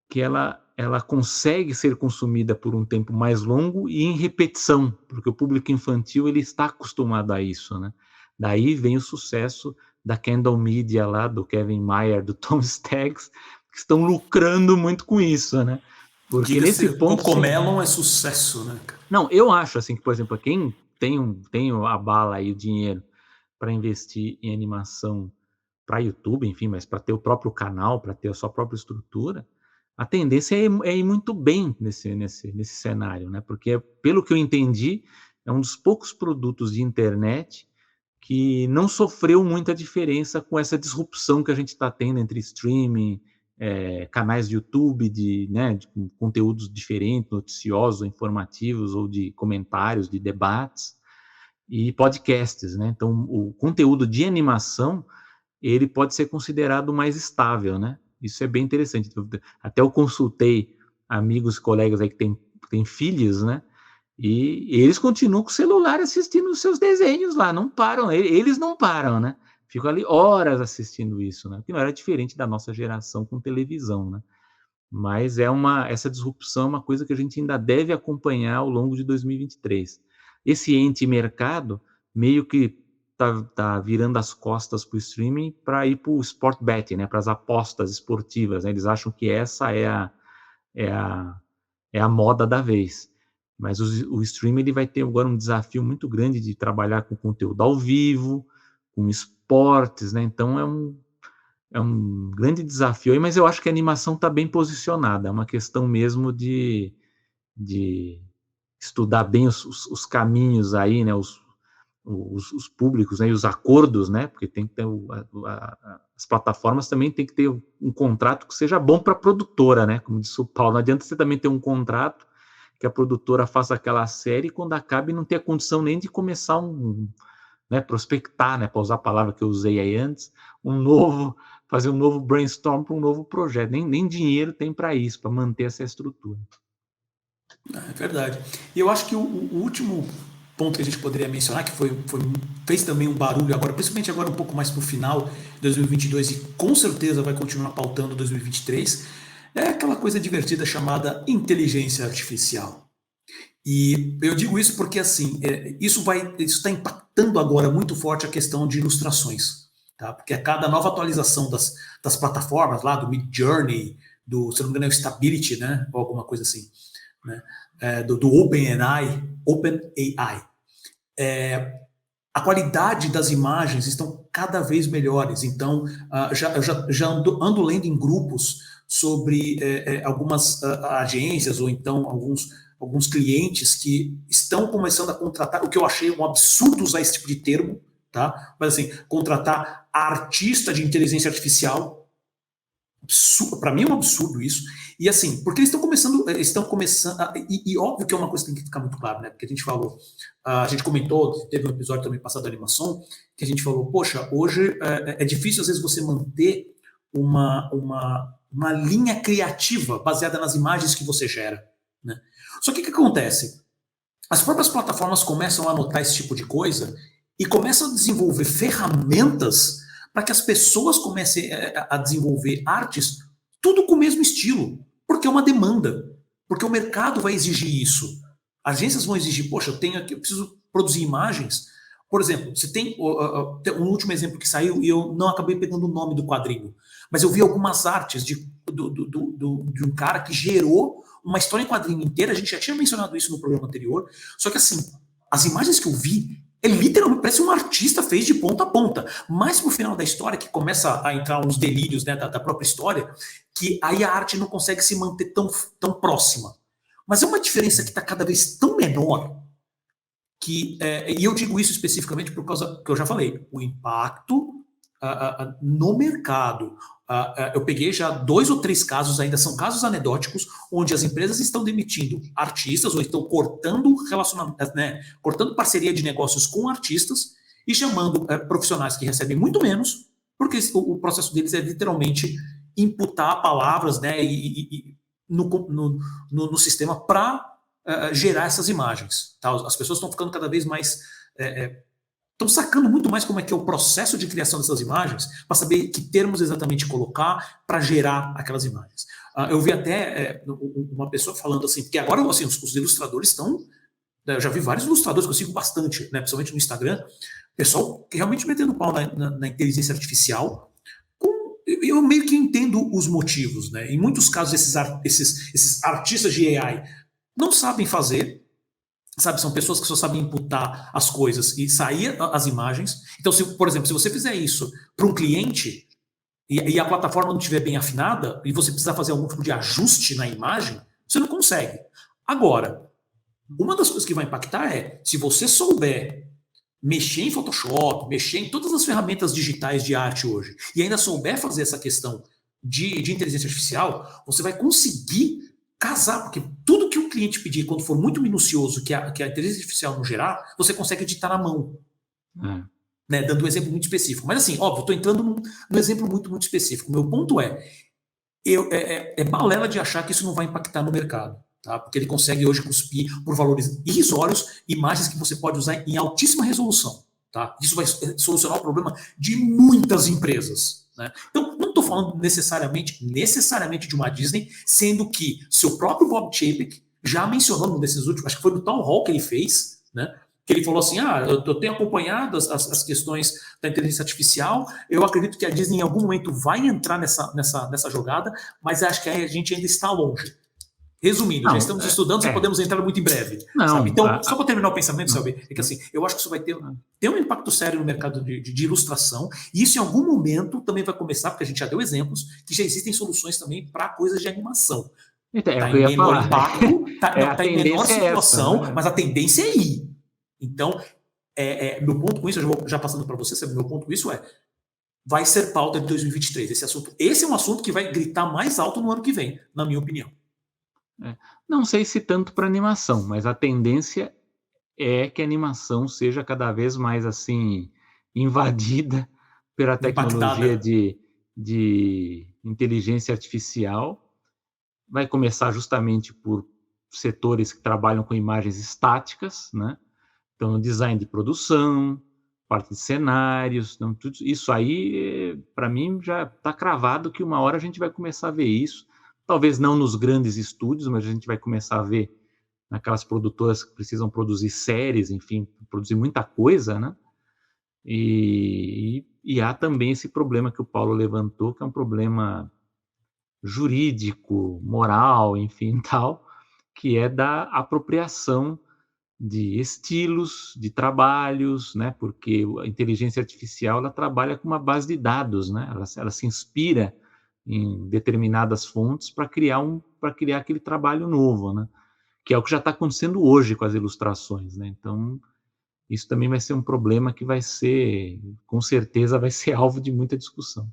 que ela consegue ser consumida por um tempo mais longo e em repetição, porque o público infantil ele está acostumado a isso, né? Daí vem o sucesso da Candle Media lá, do Kevin Mayer, do Tom Staggs, que estão lucrando muito com isso, né? Porque nesse ponto... Cocomelon é sucesso, né? Não, eu acho assim que, por exemplo, quem tem a bala e o dinheiro para investir em animação para YouTube, enfim, mas para ter o próprio canal, para ter a sua própria estrutura, a tendência é ir muito bem nesse cenário, né? Porque, pelo que eu entendi, é um dos poucos produtos de internet que não sofreu muita diferença com essa disrupção que a gente está tendo entre streaming, canais de YouTube, né, de conteúdos diferentes, noticiosos, informativos, ou de comentários, de debates, e podcasts, né? Então, o conteúdo de animação, ele pode ser considerado mais estável, né? Isso é bem interessante. Até eu consultei amigos, colegas aí que têm filhos, né? E eles continuam com o celular assistindo os seus desenhos lá, não param, eles não param, né? Ficam ali horas assistindo isso, né? Que não era diferente da nossa geração com televisão, né? Mas essa disrupção é uma coisa que a gente ainda deve acompanhar ao longo de 2023. Esse ente mercado meio que tá virando as costas para o streaming para ir para o sport betting, né? Para as apostas esportivas, né? Eles acham que essa é a, é a moda da vez. Mas o streaming ele vai ter agora um desafio muito grande de trabalhar com conteúdo ao vivo, com esportes, né? Então é um grande desafio aí, mas eu acho que a animação está bem posicionada. É uma questão mesmo de estudar bem os caminhos aí, né? Os públicos, né? E os acordos, né? Porque tem que ter as plataformas também tem que ter um contrato que seja bom para a produtora, né? Como disse o Paulo, não adianta você também ter um contrato que a produtora faça aquela série e quando acabe não ter a condição nem de começar né, prospectar, né, para usar a palavra que eu usei aí antes, fazer um novo brainstorm para um novo projeto. Nem dinheiro tem para isso, para manter essa estrutura. É verdade. E eu acho que o último ponto que a gente poderia mencionar, que fez também um barulho agora, principalmente agora um pouco mais para o final de 2022 e com certeza vai continuar pautando 2023, é aquela coisa divertida chamada inteligência artificial. E eu digo isso porque assim, isso está impactando agora muito forte a questão de ilustrações, tá? Porque a cada nova atualização das plataformas lá, do Midjourney, se não me engano é o Stability, né? Ou alguma coisa assim, né? Do OpenAI, a qualidade das imagens estão cada vez melhores. Então, eu já ando lendo em grupos sobre algumas agências ou então alguns clientes que estão começando a contratar, o que eu achei um absurdo usar esse tipo de termo, tá? Mas assim, contratar artista de inteligência artificial. Para mim é um absurdo isso. E assim, porque eles estão começando, e óbvio que é uma coisa que tem que ficar muito claro, né? Porque a gente falou, a gente comentou, teve um episódio também passado da animação, que a gente falou, poxa, hoje é difícil às vezes você manter uma linha criativa baseada nas imagens que você gera, né? Só que o que acontece? As próprias plataformas começam a notar esse tipo de coisa e começam a desenvolver ferramentas para que as pessoas comecem a desenvolver artes tudo com o mesmo estilo, porque é uma demanda, porque o mercado vai exigir isso. Agências vão exigir, poxa, eu preciso produzir imagens. Por exemplo, você tem um último exemplo que saiu e eu não acabei pegando o nome do quadrinho, mas eu vi algumas artes de um cara que gerou uma história em quadrinho inteira. A gente já tinha mencionado isso no programa anterior, só que assim, as imagens que eu vi, ele literalmente parece um artista fez de ponta a ponta. Mas no final da história, que começa a entrar uns delírios, né, da própria história, que aí a arte não consegue se manter tão próxima. Mas é uma diferença que está cada vez tão menor e eu digo isso especificamente por causa que eu já falei, o impacto no mercado. Eu peguei já 2 ou 3 casos, ainda são casos anedóticos, onde as empresas estão demitindo artistas ou estão cortando relacionamento, né, cortando parceria de negócios com artistas e chamando profissionais que recebem muito menos, porque o processo deles é literalmente imputar palavras, né, no sistema para gerar essas imagens. Tá? As pessoas estão ficando cada vez mais estão sacando muito mais como é que é o processo de criação dessas imagens, para saber que termos exatamente colocar para gerar aquelas imagens. Eu vi até uma pessoa falando assim, porque agora assim, os ilustradores estão, eu já vi vários ilustradores que eu sigo bastante, né, principalmente no Instagram, pessoal realmente metendo pau na inteligência artificial. Eu meio que entendo os motivos, né? Em muitos casos esses artistas de AI não sabem fazer, sabe, são pessoas que só sabem imputar as coisas e sair as imagens. Então, por exemplo, se você fizer isso para um cliente e a plataforma não estiver bem afinada e você precisar fazer algum tipo de ajuste na imagem, você não consegue. Agora, uma das coisas que vai impactar é, se você souber mexer em Photoshop, mexer em todas as ferramentas digitais de arte hoje, e ainda souber fazer essa questão de inteligência artificial, você vai conseguir casar, porque tudo que o cliente pedir, quando for muito minucioso, que a inteligência artificial não gerar, você consegue editar na mão. Né, dando um exemplo muito específico. Mas assim, óbvio, estou entrando num exemplo muito específico. Meu ponto é balela de achar que isso não vai impactar no mercado. Tá? Porque ele consegue hoje cuspir por valores irrisórios imagens que você pode usar em altíssima resolução. Tá? Isso vai solucionar o problema de muitas empresas. Né? Então, não estou falando necessariamente de uma Disney, sendo que seu próprio Bob Chapek já mencionou num desses últimos, acho que foi no Town Hall que ele fez, né? Que ele falou assim, eu tenho acompanhado as questões da inteligência artificial, eu acredito que a Disney em algum momento vai entrar nessa jogada, mas acho que a gente ainda está longe. Resumindo, já estamos estudando, podemos entrar muito em breve. Sabe? Então, só para terminar o pensamento, sabe, é que assim, eu acho que isso vai ter um impacto sério no mercado de ilustração, e isso em algum momento também vai começar, porque a gente já deu exemplos, que já existem soluções também para coisas de animação. Então, tá em menor impacto, tá em menor situação, essa, né? Mas a tendência é ir. Então, meu ponto com isso, eu já passando para você, meu ponto com isso vai ser pauta de 2023. Esse é um assunto que vai gritar mais alto no ano que vem, na minha opinião. Não sei se tanto para animação, mas a tendência é que a animação seja cada vez mais assim invadida pela tecnologia de inteligência artificial. Vai começar justamente por setores que trabalham com imagens estáticas, né? Então, design de produção, parte de cenários, então, tudo isso aí, para mim, já está cravado que uma hora a gente vai começar a ver isso. Talvez não nos grandes estúdios, mas a gente vai começar a ver naquelas produtoras que precisam produzir séries, enfim, produzir muita coisa, né? E há também esse problema que o Paulo levantou, que é um problema jurídico, moral, enfim, tal, que é da apropriação de estilos, de trabalhos, né? Porque a inteligência artificial ela trabalha com uma base de dados, né? Ela se inspira em determinadas fontes para criar aquele trabalho novo, né? Que é o que já está acontecendo hoje com as ilustrações, né? Então, isso também vai ser um problema que vai ser, com certeza, vai ser alvo de muita discussão.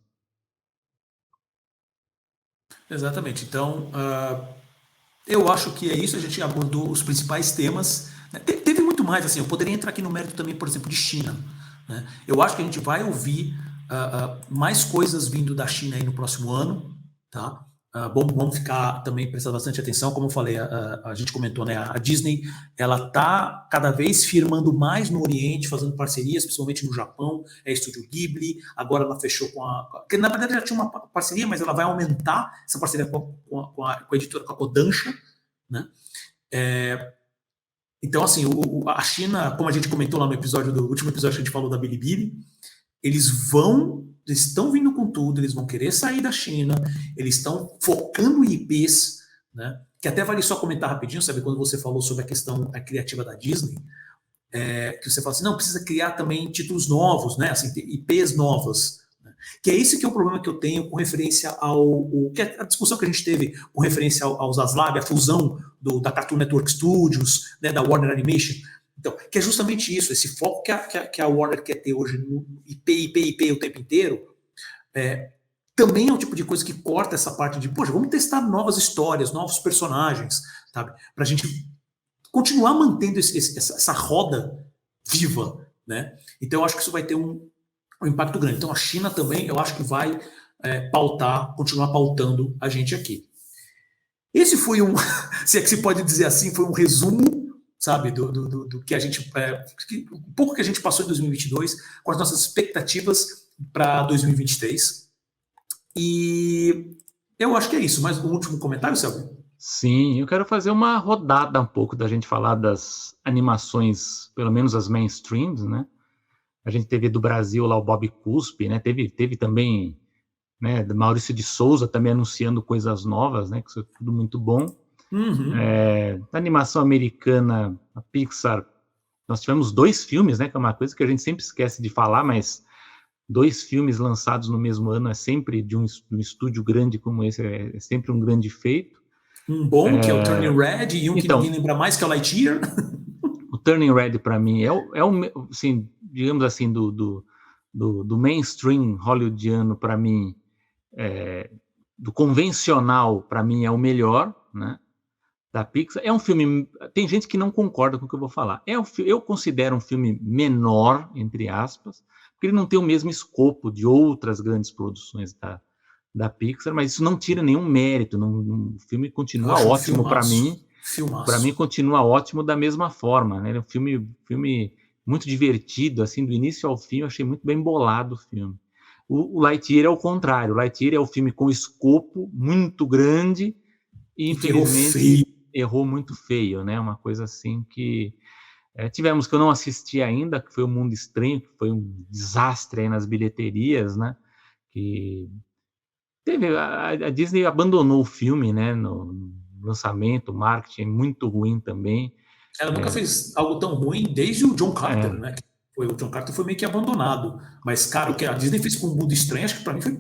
Exatamente. Então, eu acho que é isso. A gente abordou os principais temas. Teve muito mais, assim, eu poderia entrar aqui no mérito também, por exemplo, de China. Né? Eu acho que a gente vai ouvir mais coisas vindo da China aí no próximo ano, tá? Vamos ficar também prestando bastante atenção, como eu falei, a gente comentou, né? A Disney, ela está cada vez firmando mais no Oriente, fazendo parcerias, principalmente no Japão, Estúdio Ghibli, agora ela fechou que na verdade já tinha uma parceria, mas ela vai aumentar essa parceria com a editora, com a Kodansha, né? Então, assim, a China, como a gente comentou lá no último episódio que a gente falou da Bilibili, eles estão vindo com tudo, eles vão querer sair da China, eles estão focando em IPs, né? Que até vale só comentar rapidinho, sabe, quando você falou sobre a questão criativa da Disney, que você fala assim, não, precisa criar também títulos novos, né? Assim, IPs novas. Né? Que é esse que é o problema que eu tenho com referência que é a discussão que a gente teve com referência ao Zaslav, a fusão da Cartoon Network Studios, né, da Warner Animation. Então, que é justamente isso, esse foco que a Warner quer ter hoje no IP o tempo inteiro, também é um tipo de coisa que corta essa parte de, poxa, vamos testar novas histórias, novos personagens, sabe? Pra gente continuar mantendo essa roda viva, né? Então, eu acho que isso vai ter um impacto grande. Então, a China também, eu acho que vai continuar pautando a gente aqui. Esse foi se é que se pode dizer assim, foi um resumo, sabe, do que a gente, um pouco que a gente passou em 2022, com as nossas expectativas para 2023. E eu acho que é isso. Mais um último comentário, Selby? Sim, eu quero fazer uma rodada um pouco da gente falar das animações, pelo menos as mainstreams, né? A gente teve do Brasil lá o Bob Cuspe, né? Teve também, né, Maurício de Souza também anunciando coisas novas, né? Que isso é tudo muito bom. Uhum. Na animação americana, a Pixar, nós tivemos 2 filmes, né, que é uma coisa que a gente sempre esquece de falar, mas 2 filmes lançados no mesmo ano é sempre de um estúdio grande como esse, é sempre um grande feito. Um bom, que é o Turning Red, e um que ninguém Então, lembra mais, que é o Lightyear. o Turning Red para mim assim, digamos assim, do mainstream hollywoodiano para mim, do convencional para mim é o melhor, né? Da Pixar. É um filme. Tem gente que não concorda com o que eu vou falar. Eu considero um filme menor, entre aspas, porque ele não tem o mesmo escopo de outras grandes produções da Pixar, mas isso não tira nenhum mérito. O filme Eu continua acho um ótimo para filmaço. mim. Para mim, Filmaço. continua ótimo da mesma forma. Né? Ele é um filme muito divertido, assim, do início ao fim. Eu achei muito bem bolado o filme. O Lightyear é o contrário. O Lightyear é um filme com escopo muito grande e, E que errou infelizmente, feio. errou muito feio, né? Uma coisa assim que tivemos, que eu não assisti ainda, que foi O Mundo Estranho, que foi um desastre aí nas bilheterias, né? Que a Disney abandonou o filme, né? No lançamento, marketing muito ruim também. Ela nunca É, fez algo tão ruim desde o John Carter, é, né? O John Carter foi meio que abandonado. Mas, cara, o que a Disney fez com o Mundo Estranho, acho que pra mim foi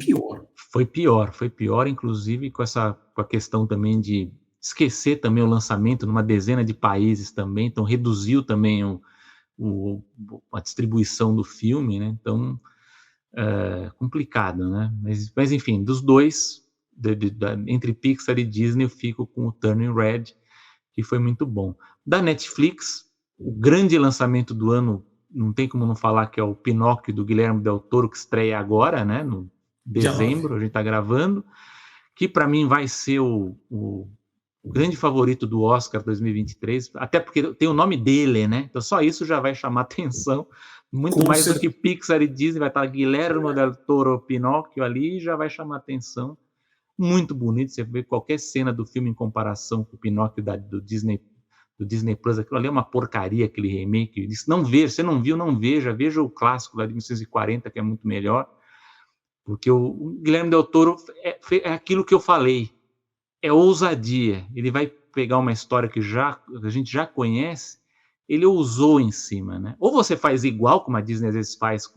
pior, inclusive com a questão também de esquecer também o lançamento numa dezena de países também, então reduziu também o, a distribuição do filme, né? Então, complicado, né? Mas enfim, dos dois, entre Pixar e Disney, eu fico com o Turning Red, que foi muito bom. Da Netflix, o grande lançamento do ano, não tem como não falar, que é o Pinóquio do Guilherme Del Toro, que estreia agora, né? No dia 9. dezembro, a gente está gravando, que para mim vai ser o grande favorito do Oscar 2023, até porque tem o nome dele, né? Então só isso já vai chamar atenção, muito Com mais do que certeza. Pixar e Disney, vai estar Guilherme Del Toro, Pinóquio ali, já vai chamar atenção. Muito bonito, você vê qualquer cena do filme em comparação com o Pinóquio do Disney Plus, aquilo ali é uma porcaria, aquele remake. Disse, não veja, você não viu, não veja o clássico lá de 1940, que é muito melhor, porque o Guilherme Del Toro é aquilo que eu falei, é ousadia. Ele vai pegar uma história que a gente já conhece, ele ousou em cima, né? Ou você faz igual, como a Disney às vezes faz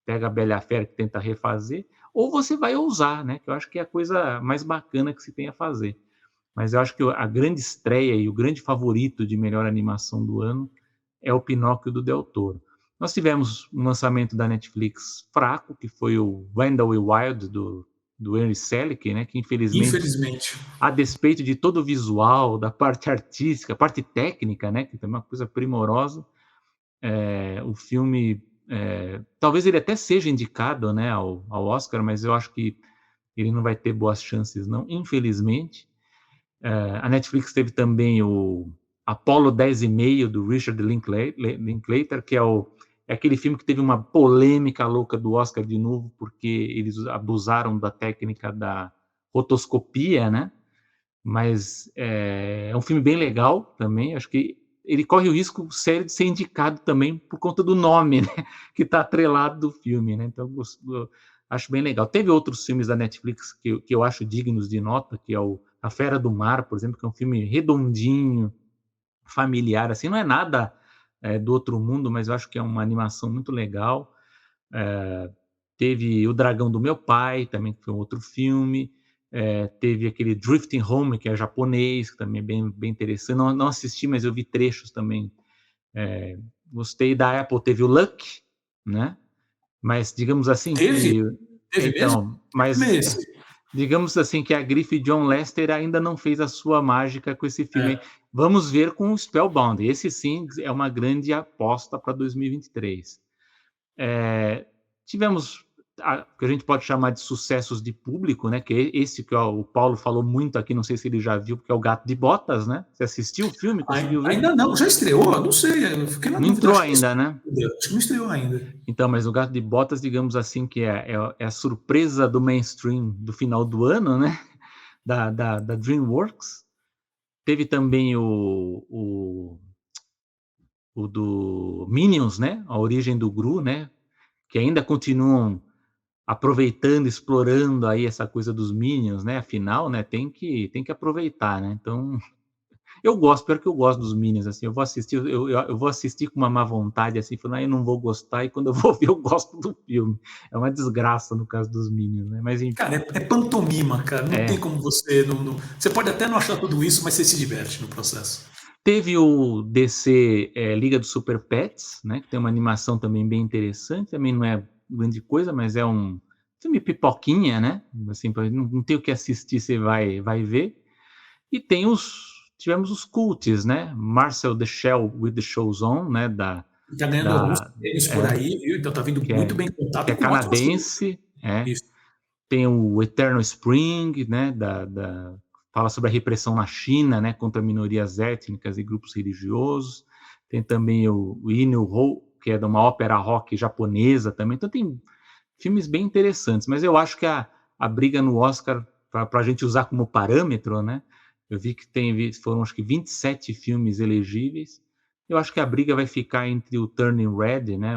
pega a Bela e a Fera que tenta refazer, ou você vai ousar, né? Que eu acho que é a coisa mais bacana que se tem a fazer. Mas eu acho que a grande estreia e o grande favorito de melhor animação do ano é o Pinóquio do Del Toro. Nós tivemos um lançamento da Netflix fraco, que foi o Wendell Wild, do Henry Selick, né, que infelizmente, Infelizmente. a despeito de todo o visual, da parte artística, parte técnica, né, que também é uma coisa primorosa, o filme, talvez ele até seja indicado, né, ao Oscar, mas eu acho que ele não vai ter boas chances, não, infelizmente. A Netflix teve também o Apollo 10,5 do Richard Linklater, que é aquele filme que teve uma polêmica louca do Oscar de novo, porque eles abusaram da técnica da rotoscopia, né? Mas é um filme bem legal também. Acho que ele corre o risco sério de ser indicado também por conta do nome, né? Que está atrelado do filme, né? Então, eu acho bem legal. Teve outros filmes da Netflix que eu acho dignos de nota, que é o A Fera do Mar, por exemplo, que é um filme redondinho, familiar, assim, não é nada do outro mundo, mas eu acho que é uma animação muito legal. Teve O Dragão do Meu Pai, também, que foi um outro filme. Teve aquele Drifting Home, que é japonês, que também é bem interessante. Não assisti, mas eu vi trechos também. Gostei. Da Apple teve o Luck, né? Mas digamos assim Teve? que. Teve mesmo? Então, Que filme mas é esse? digamos assim que a grife John Lester ainda não fez a sua mágica com esse filme. É. Vamos ver com o Spellbound. Esse sim é uma grande aposta para 2023. Tivemos que a gente pode chamar de sucessos de público, né? Que é esse que o Paulo falou muito aqui, não sei se ele já viu, porque é o Gato de Botas, né? Você assistiu o filme? Conseguiu ver? Ainda não, já estreou? Eu não sei, eu fiquei na Não dúvida. entrou Acho que ainda, né? não estreou ainda. Então, mas o Gato de Botas, digamos assim, que é a surpresa do mainstream do final do ano, né? Da DreamWorks. Teve também o do Minions, né? A origem do Gru, né? Que ainda continuam aproveitando, explorando aí essa coisa dos Minions, né? Afinal, né? Tem que aproveitar, né? Então, Eu gosto, pior que eu gosto dos Minions, assim, eu vou assistir com uma má vontade, assim, falando, eu não vou gostar, e quando eu vou ver, eu gosto do filme. É uma desgraça no caso dos Minions, né? Mas enfim. Cara, é pantomima, cara. Não tem como você. Você pode até não achar tudo isso, mas você se diverte no processo. Teve o DC Liga dos Super Pets, né? Que tem uma animação também bem interessante, também não é grande coisa, mas é um filme pipoquinha, né? Assim, não tem o que assistir, você vai ver. E tivemos os cults, né? Marcel the Shell with the Shows On, né? Tá ganhando alguns prêmios por aí, viu? Então tá vindo muito bem contado. Que é canadense, Isso. Tem o Eternal Spring, né? Fala sobre a repressão na China, né? Contra minorias étnicas e grupos religiosos. Tem também o Inu Ho, que é de uma ópera rock japonesa também. Então tem filmes bem interessantes, mas eu acho que a briga no Oscar, para a gente usar como parâmetro, né? Eu vi que foram acho que 27 filmes elegíveis. Eu acho que a briga vai ficar entre o Turning Red, né?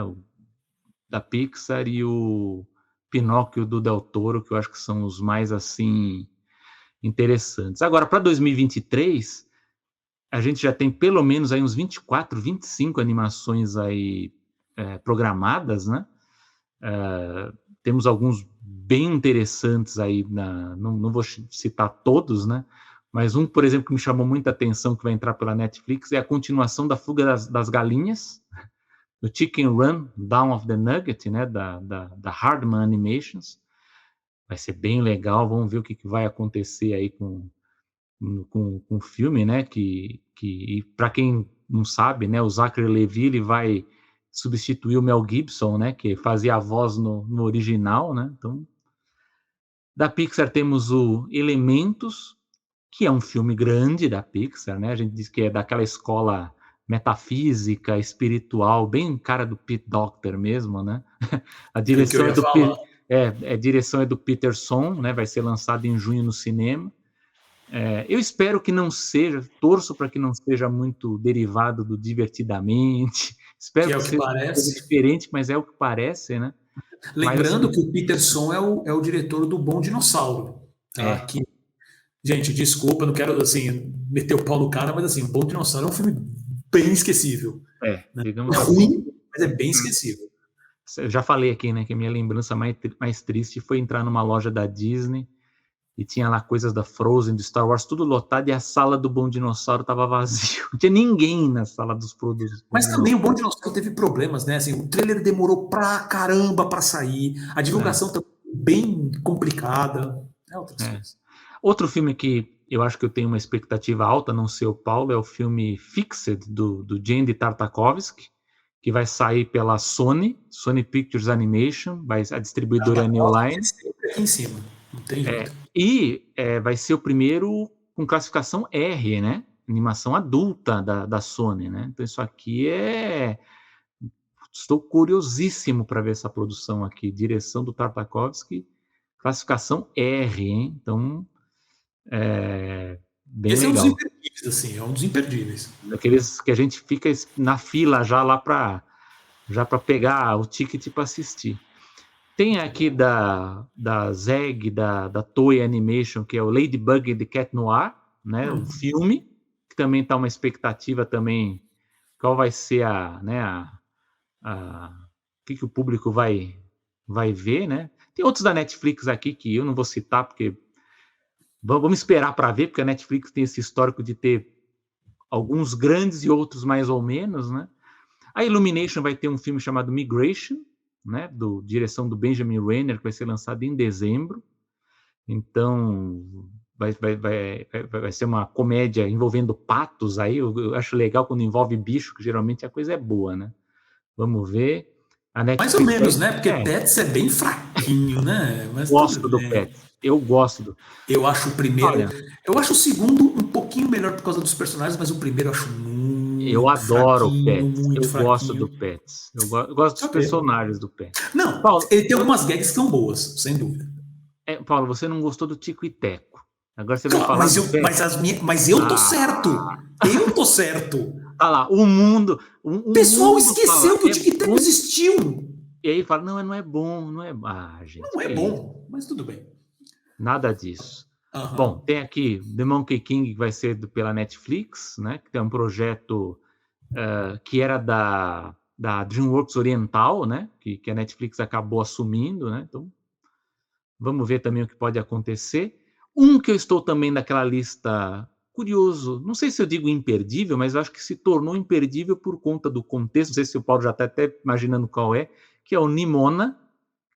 Da Pixar, e o Pinóquio do Del Toro, que eu acho que são os mais assim interessantes. Agora, para 2023, a gente já tem pelo menos aí uns 24, 25 animações aí programadas, né? Temos alguns bem interessantes aí, não vou citar todos, né? Mas um, por exemplo, que me chamou muita atenção, que vai entrar pela Netflix, é a continuação da Fuga das Galinhas, do Chicken Run, Dawn of the Nugget, né? Da Hardman Animations. Vai ser bem legal, vamos ver o que vai acontecer aí com o filme, né? Que para quem não sabe, né? O Zachary Levi, ele vai substituir o Mel Gibson, né? Que fazia a voz no original, né? Então, da Pixar temos o Elementos, que é um filme grande da Pixar, né? A gente diz que é daquela escola metafísica, espiritual, bem cara do Pete Docter mesmo, né? A direção direção é do Peterson, né? Vai ser lançado em junho no cinema. Eu espero que não seja, torço para que não seja muito derivado do Divertidamente. Espero que seja diferente, mas é o que parece, né? Lembrando que o Peterson é o diretor do Bom Dinossauro, tá? Que, gente, desculpa, não quero assim meter o pau no cara, mas assim, o Bom Dinossauro é um filme bem esquecível. Né? Digamos assim. Ruim, mas é bem esquecível. Eu já falei aqui, né, que a minha lembrança mais triste foi entrar numa loja da Disney e tinha lá coisas da Frozen, do Star Wars, tudo lotado, e a sala do Bom Dinossauro estava vazia. Não tinha ninguém na sala dos produtos. Mas também o Bom Dinossauro teve problemas, né? Assim, o trailer demorou pra caramba para sair, a divulgação tá bem complicada. Outro filme que eu acho que eu tenho uma expectativa alta, não sei o Paulo, é o filme Fixed, do Genndy Tartakovsky, que vai sair pela Sony Pictures Animation, a distribuidora New Line. Aqui em cima. Não tem jeito. E vai ser o primeiro com classificação R, né? Animação adulta da Sony, né? Então isso aqui estou curiosíssimo para ver essa produção aqui. Direção do Tartakovsky, classificação R, hein? Então, bem Esse legal. É um dos imperdíveis, assim, é um dos imperdíveis. Daqueles que a gente fica na fila já lá para pegar o ticket para assistir. Tem aqui da ZEG, da Toei Animation, que é o Ladybug and the Cat Noir, né? O filme, que também está uma expectativa também, qual vai ser o que o público vai ver, né? Tem outros da Netflix aqui que eu não vou citar, porque vamos esperar para ver, porque a Netflix tem esse histórico de ter alguns grandes e outros mais ou menos, né? A Illumination vai ter um filme chamado Migration, né, direção do Benjamin Renner, que vai ser lançado em dezembro. Então, vai ser uma comédia envolvendo patos aí. Eu acho legal quando envolve bicho, que geralmente a coisa é boa, né? Vamos ver. A Netflix, mais ou menos, né? Porque Pets é bem fraquinho, né? Mas gosto do Pets. Eu gosto Eu acho o primeiro. Eu acho o segundo um pouquinho melhor por causa dos personagens, mas o primeiro eu acho muito. Eu adoro o Pets. Eu gosto do Pets. Eu gosto dos personagens do Pets. Não, Paulo, ele tem algumas gags que são boas, sem dúvida. Paulo, você não gostou do Tico e Teco. Agora você vai falar mas eu tô certo. Eu tô certo. Olha lá, o mundo. O pessoal esqueceu que o Tico e Teco existiu. E aí fala, não é bom, não é. Gente. Não é bom, mas tudo bem. Nada disso. Aham. Bom, tem aqui The Monkey King, que vai ser pela Netflix, né? Que tem um projeto que era da DreamWorks Oriental, né? Que a Netflix acabou assumindo, né? Então, vamos ver também o que pode acontecer. Um que eu estou também naquela lista curioso, não sei se eu digo imperdível, mas eu acho que se tornou imperdível por conta do contexto, não sei se o Paulo já está até imaginando qual é, que é o Nimona,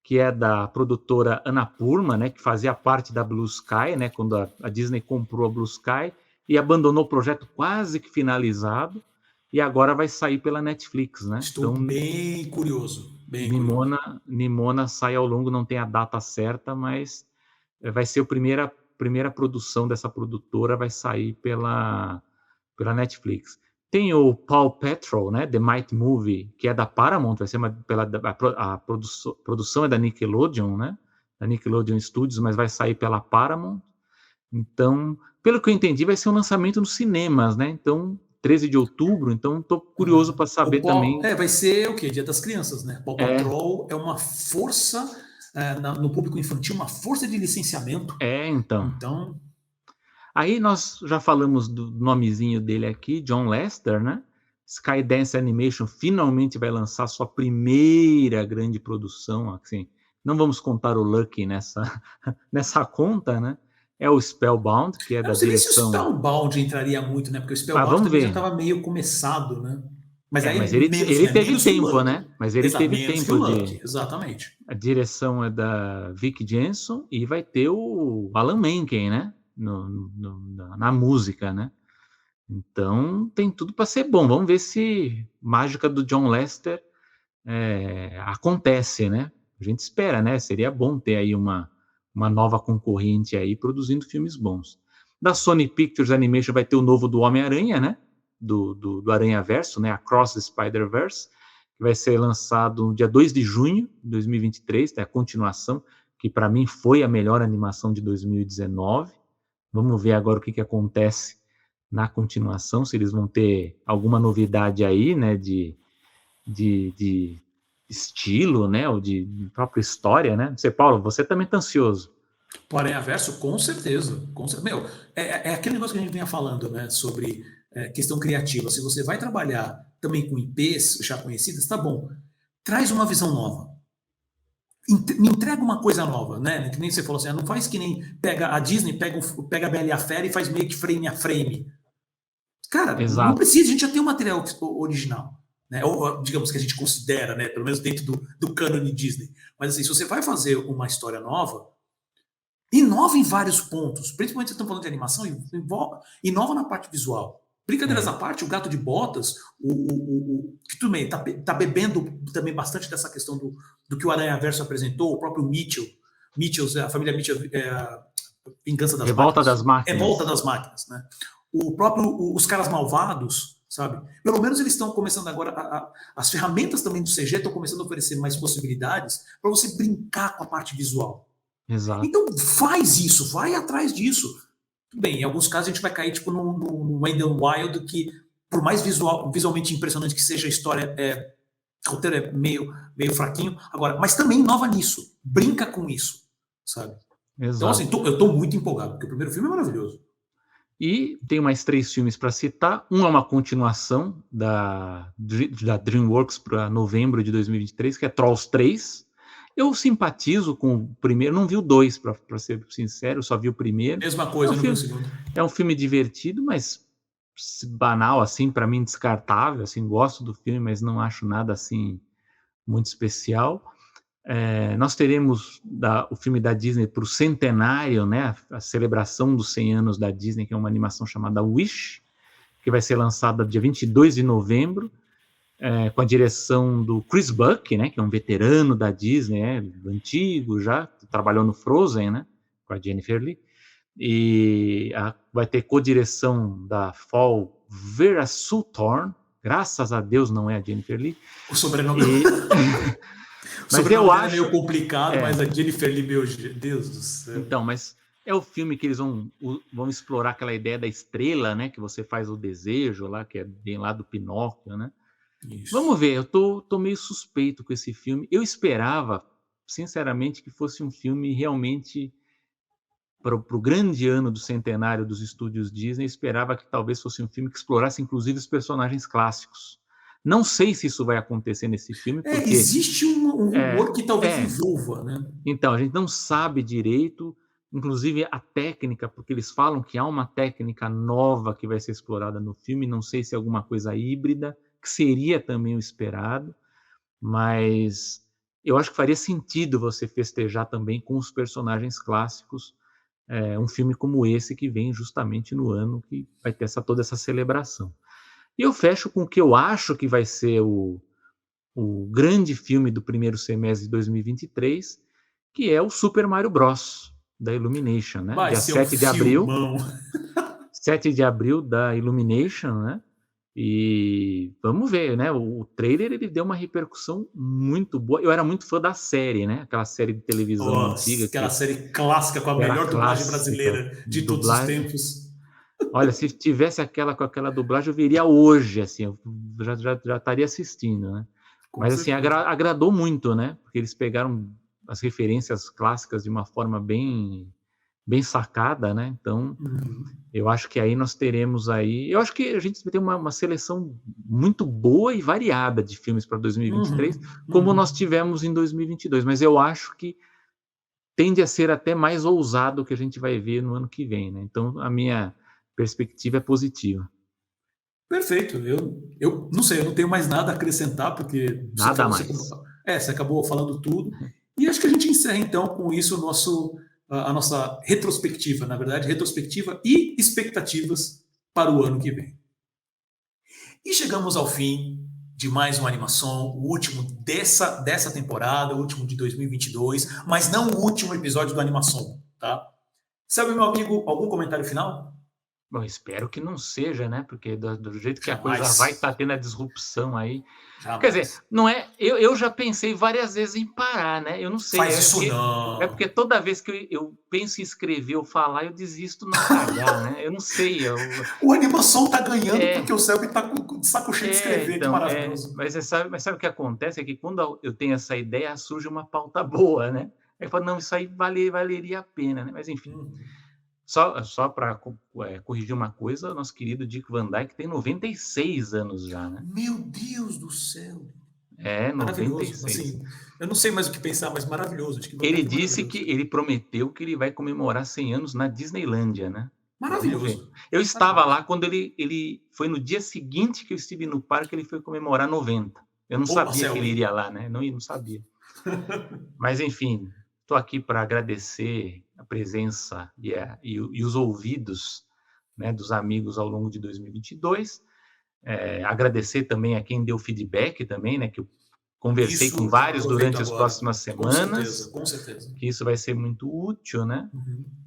que é da produtora Annapurna, né, que fazia parte da Blue Sky, né, quando a Disney comprou a Blue Sky e abandonou o projeto quase que finalizado, e agora vai sair pela Netflix, né? Estou Então, bem curioso, bem curioso. Nimona sai ao longo, não tem a data certa, mas vai ser a primeira produção dessa produtora, vai sair pela Netflix. Tem o Paw Patrol, né, The Mighty Movie, que é da Paramount, vai ser a produção é da Nickelodeon, né, da Nickelodeon Studios, mas vai sair pela Paramount. Então, pelo que eu entendi, vai ser um lançamento nos cinemas, né? Então, 13 de outubro, então estou curioso para saber também. Vai ser o quê? Dia das Crianças, né? Paw É, Patrol é uma força no público infantil, uma força de licenciamento. então. Então, Aí nós já falamos do nomezinho dele aqui, John Lester, né? Skydance Animation finalmente vai lançar sua primeira grande produção, assim. Não vamos contar o Lucky nessa conta, né? É o Spellbound, que é eu da não sei nem se o direção. Spellbound entraria muito, né? Porque o Ah, Spellbound vamos também já ver. estava meio começado, né? Mas aí Mas é ele, menos, ele né? teve Menos que o tempo, né? Lucky. Mas ele Exato, teve menos que o tempo de. Lucky, exatamente. A direção é da Vic Jenson e vai ter o Alan Menken, né? Na música, né? Então tem tudo para ser bom. Vamos ver se mágica do John Lester acontece, né? A gente espera, né? Seria bom ter aí uma nova concorrente aí produzindo filmes bons. Da Sony Pictures Animation vai ter o novo do Homem-Aranha, né? Do Aranha-Verso, né? Across the Spider-Verse, que vai ser lançado no dia 2 de junho de 2023, é a continuação, que para mim foi a melhor animação de 2019. Vamos ver agora o que acontece na continuação, se eles vão ter alguma novidade aí, né, de estilo, né, ou de própria história, né? Você, Paulo, você também está ansioso. O Aranha Verso, com certeza. Meu, é aquele negócio que a gente vinha falando, né? Sobre questão criativa. Se você vai trabalhar também com IPs já conhecidas, tá bom. Traz uma visão nova. Me entrega uma coisa nova, né? Que nem você falou assim, não faz que nem pega a Disney, pega a Bela e a Fera e faz meio que frame a frame. Cara, não Exato, precisa, a gente já tem o material original. Né? Ou, digamos que a gente considera, né? Pelo menos dentro do cânone Disney. Mas assim, se você vai fazer uma história nova, inova em vários pontos, principalmente se estão falando de animação, inova na parte visual. Brincadeiras à parte, o Gato de Botas, que tudo bem, tá bebendo também bastante dessa questão do que o Aranha Verso apresentou, o próprio Mitchell, a família Mitchell, a Vingança das Revolta Máquinas, das Revolta Máquinas. das Máquinas, né? O próprio, os Caras Malvados, sabe? Pelo menos eles estão começando agora, as ferramentas também do CG estão começando a oferecer mais possibilidades para você brincar com a parte visual. Exato. Então faz isso, vai atrás disso. Bem, em alguns casos a gente vai cair tipo no Wendell Wild, que por mais visualmente impressionante que seja a história, o roteiro é meio fraquinho. Agora, mas também inova nisso, brinca com isso, sabe? Então, assim, Exato. eu estou muito empolgado, porque o primeiro filme é maravilhoso. E tem mais 3 filmes para citar. Um é uma continuação da DreamWorks para novembro de 2023, que é Trolls 3. Eu simpatizo com o primeiro, não vi o 2, para ser sincero, só vi o primeiro. Mesma É coisa, um eu não vi o filme, segundo. é um filme divertido, mas banal, assim, para mim descartável. Assim, gosto do filme, mas não acho nada assim muito especial. Nós teremos o filme da Disney para o centenário, né, a celebração dos 100 anos da Disney, que é uma animação chamada Wish, que vai ser lançada dia 22 de novembro, com a direção do Chris Buck, né, que é um veterano da Disney, antigo já, trabalhou no Frozen, né, com a Jennifer Lee, e vai ter co-direção da Fall Vera Sue-Thorn, graças a Deus não é a Jennifer Lee, O sobrenome, o mas eu sobrenome dela é meio acho, complicado, mas a Jennifer Lee, meu Deus do céu. então, mas é o filme que eles vão explorar aquela ideia da estrela, né? Que você faz o desejo lá, que é bem lá do Pinóquio, né? Isso. Vamos ver, eu tô meio suspeito com esse filme. Eu esperava, sinceramente, que fosse um filme realmente para o grande ano do centenário dos estúdios Disney, esperava que talvez fosse um filme que explorasse, inclusive, os personagens clássicos. Não sei se isso vai acontecer nesse filme, porque... Existe um rumor que talvez é. envolva, né? Então, a gente não sabe direito, inclusive a técnica, porque eles falam que há uma técnica nova que vai ser explorada no filme, não sei se é alguma coisa híbrida, que seria também o esperado, mas eu acho que faria sentido você festejar também com os personagens clássicos, um filme como esse que vem justamente no ano que vai ter toda essa celebração. E eu fecho com o que eu acho que vai ser o grande filme do primeiro semestre de 2023, que é o Super Mario Bros. Da Illumination, né? Vai Dia ser 7 de abril. filmão. 7 de abril da Illumination, né? E vamos ver, né? O trailer ele deu uma repercussão muito boa. Eu era muito fã da série, né? Aquela série de televisão antiga. Aquela série clássica com a melhor dublagem brasileira de todos os tempos. Olha, se tivesse com aquela dublagem, eu viria hoje, assim, eu já estaria assistindo, né? Mas assim, agradou muito, né? Porque eles pegaram as referências clássicas de uma forma bem sacada, né? Então, eu acho que aí nós teremos aí... Eu acho que a gente vai ter uma seleção muito boa e variada de filmes para 2023, como nós tivemos em 2022. Mas eu acho que tende a ser até mais ousado o que a gente vai ver no ano que vem, né? Então, a minha perspectiva é positiva. Perfeito. Eu não sei, eu não tenho mais nada a acrescentar, porque você acabou falando tudo. E acho que a gente encerra, então, com isso a nossa retrospectiva, na verdade, retrospectiva e expectativas para o ano que vem. E chegamos ao fim de mais uma animação, o último dessa temporada, o último de 2022, mas não o último episódio do Animação, tá? Sabe, meu amigo, algum comentário final? Bom, espero que não seja, né? Porque do jeito que a coisa vai estar tendo a disrupção aí. Jamais. Quer dizer, não é. Eu já pensei várias vezes em parar, né? Eu não sei. Faz isso não. É porque toda vez que eu penso em escrever ou falar, eu desisto na largar, né? Eu não sei. O Animação tá ganhando porque o Selby tá com saco cheio de escrever, então, que maravilhoso. Mas sabe o que acontece? É que quando eu tenho essa ideia, surge uma pauta boa, né? Aí eu falo, não, isso aí valeria a pena, né? Mas enfim. Só para corrigir uma coisa, nosso querido Dick Van Dyke tem 96 anos já, né? Meu Deus do céu! 96. Assim, eu não sei mais o que pensar, mas maravilhoso. Ele disse que ele prometeu que ele vai comemorar 100 anos na Disneylândia, né? Maravilhoso. Eu estava lá quando ele foi no dia seguinte que eu estive no parque, ele foi comemorar 90. Eu não sabia que ele iria lá, né? Não sabia. Mas, enfim, estou aqui para agradecer a presença e os ouvidos, né, dos amigos ao longo de 2022. Agradecer também a quem deu feedback também, né, que eu conversei com vários durante as próximas semanas. Com certeza. Que isso vai ser muito útil, né?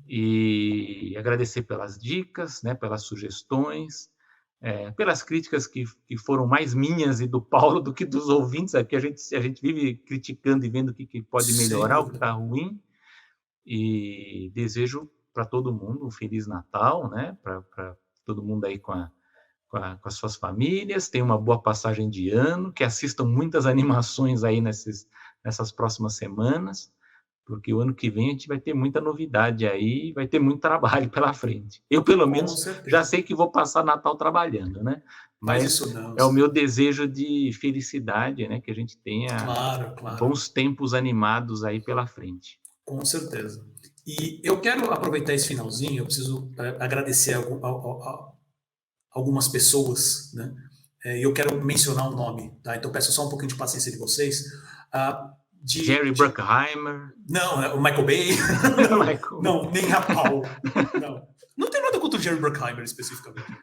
E agradecer pelas dicas, né, pelas sugestões, pelas críticas que foram mais minhas e do Paulo do que dos ouvintes, porque a gente vive criticando e vendo o que pode melhorar, o que está ruim. E desejo para todo mundo um Feliz Natal, né? Para todo mundo aí com as suas famílias, tenham uma boa passagem de ano, que assistam muitas animações aí nessas próximas semanas, porque o ano que vem a gente vai ter muita novidade aí, vai ter muito trabalho pela frente. Eu, pelo menos, já sei que vou passar Natal trabalhando, né? Mas é o meu desejo de felicidade, né? Que a gente tenha bons tempos animados aí pela frente. Com certeza. E eu quero aproveitar esse finalzinho, eu preciso agradecer algumas pessoas, né? E eu quero mencionar um nome, tá? Então peço só um pouquinho de paciência de vocês. Jerry Bruckheimer. Não, o Michael Bay. Não, nem a pau. Não tem nada contra o Jerry Bruckheimer especificamente.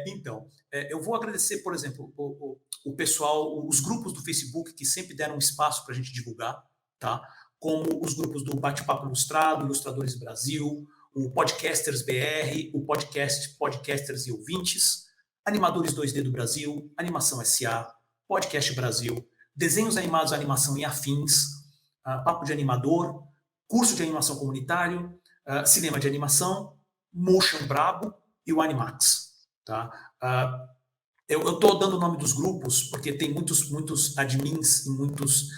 Então, eu vou agradecer, por exemplo, o pessoal, os grupos do Facebook que sempre deram espaço para a gente divulgar, tá? Como os grupos do Bate-Papo Ilustrado, Ilustradores Brasil, o Podcasters BR, o podcast Podcasters e Ouvintes, Animadores 2D do Brasil, Animação SA, Podcast Brasil, Desenhos Animados, Animação e Afins, Papo de Animador, Curso de Animação Comunitário, Cinema de Animação, Motion Brabo e o Animax. Tá? Eu estou dando o nome dos grupos porque tem muitos admins e muitos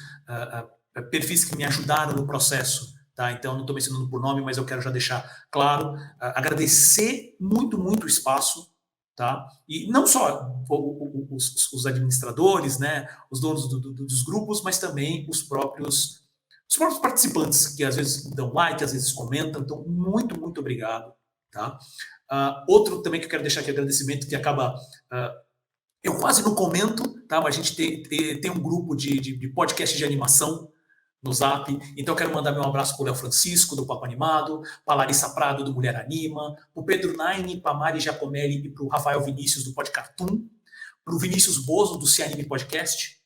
perfis que me ajudaram no processo tá? Então, não estou mencionando por nome, mas eu quero já deixar claro, agradecer muito, muito o espaço, tá? E não só os administradores, né, os donos dos grupos, mas também os próprios participantes, que às vezes dão like, às vezes comentam. Então, muito, muito obrigado, tá? Outro também que eu quero deixar aqui agradecimento, que acaba... eu quase não comento, tá? Mas a gente tem um grupo de podcast de animação no Zap. Então, eu quero mandar meu abraço para o Léo Francisco, do Papo Animado, para a Larissa Prado, do Mulher Anima, para o Pedro Naine, para a Mari Giacomelli e para o Rafael Vinícius, do Podcartoon, para o Vinícius Bozo, do Se Anime Podcast,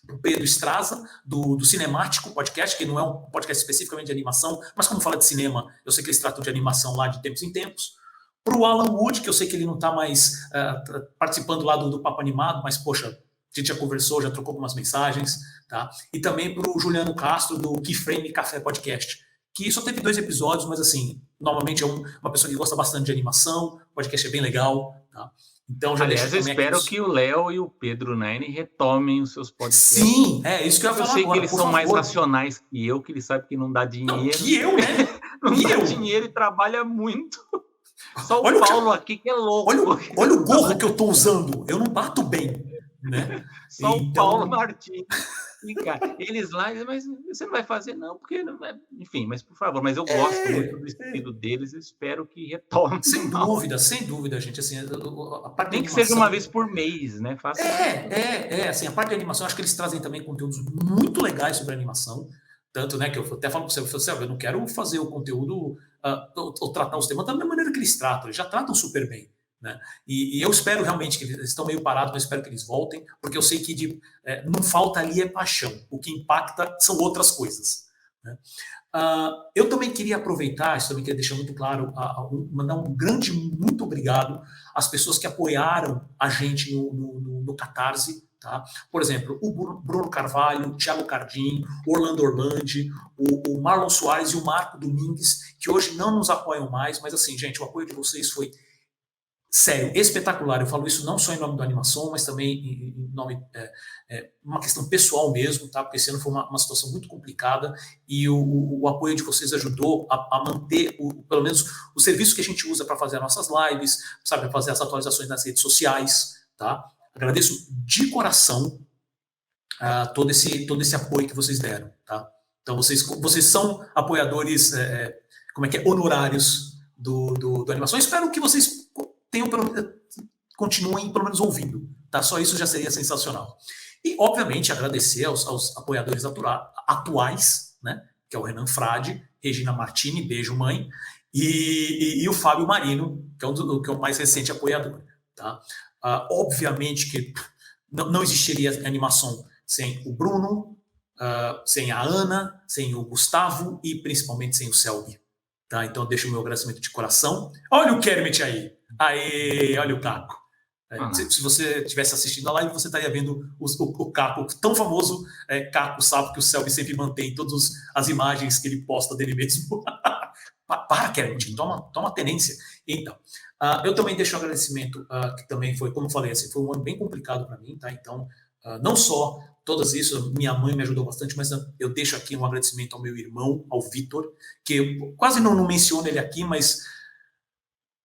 para o Pedro Estraza, do Cinemático Podcast, que não é um podcast especificamente de animação, mas como fala de cinema, eu sei que eles tratam de animação lá de tempos em tempos. Para o Alan Wood, que eu sei que ele não está mais participando lá do Papo Animado, mas, poxa, a gente já conversou, já trocou algumas mensagens, tá? E também para o Juliano Castro, do Keyframe Café Podcast, que só teve 2 episódios, mas, assim, normalmente é uma pessoa que gosta bastante de animação, o podcast é bem legal, tá? Então, já aliás, eu espero que o Léo e o Pedro Naine retomem os seus podcasts. Sim, é isso que eu ia falar agora. Eu sei que eles são mais racionais que eu, que eles sabem que não dá dinheiro. Não, que eu, né? Não dá dinheiro e trabalha muito. Só o Paulo aqui que é louco. Olha o gorro que eu tô usando. Eu não bato bem, né? Só então... o Paulo Martins. E, cara, eles lá, mas você não vai fazer, não, porque não é... Enfim, mas por favor, mas eu gosto muito do estilo deles e espero que retomem. Sem dúvida, gente. Assim, a parte nem de que seja uma vez por mês, né? Faça assim, a parte de animação, acho que eles trazem também conteúdos muito legais sobre animação. Tanto, né, que eu até falo para você, eu não quero fazer o conteúdo ou tratar os temas da mesma maneira que eles tratam, eles já tratam super bem, né? E eu espero realmente que eles estão meio parados, mas espero que eles voltem, porque eu sei que não falta ali paixão, o que impacta são outras coisas, né? Eu também queria aproveitar, isso também queria deixar muito claro, mandar um grande muito obrigado às pessoas que apoiaram a gente no Catarse. Tá? Por exemplo, o Bruno Carvalho, o Thiago Cardim, o Orlando Orlandi, o Marlon Soares e o Marco Domingues, que hoje não nos apoiam mais, mas assim, gente, o apoio de vocês foi sério, espetacular. Eu falo isso não só em nome da animação, mas também em nome uma questão pessoal mesmo, tá? Porque esse ano foi uma situação muito complicada e o apoio de vocês ajudou a manter, pelo menos, o serviço que a gente usa para fazer as nossas lives, sabe, para fazer as atualizações nas redes sociais, tá? Agradeço de coração todo esse apoio que vocês deram, tá? Então, vocês são apoiadores, honorários do Animação. Eu espero que vocês continuem, pelo menos, ouvindo, tá? Só isso já seria sensacional. E, obviamente, agradecer aos apoiadores atuais, né? Que é o Renan Frade, Regina Martini, beijo, mãe, e o Fábio Marino, que é o mais recente apoiador, tá? Obviamente que não existiria animação sem o Bruno, sem a Ana, sem o Gustavo e principalmente sem o Selby. Tá? Então, deixo o meu agradecimento de coração. Olha o Kermit aí! Aê, olha o Caco. Se você estivesse assistindo a live, você estaria vendo o Caco, tão famoso Caco Sapo, que o Selby sempre mantém todas as imagens que ele posta dele mesmo. Para, Kermit, toma tenência. Então, eu também deixo um agradecimento, que também foi, como eu falei, assim, foi um ano bem complicado para mim, tá? Então, não só todas isso, minha mãe me ajudou bastante, mas eu deixo aqui um agradecimento ao meu irmão, ao Vitor, que eu quase não menciono ele aqui, mas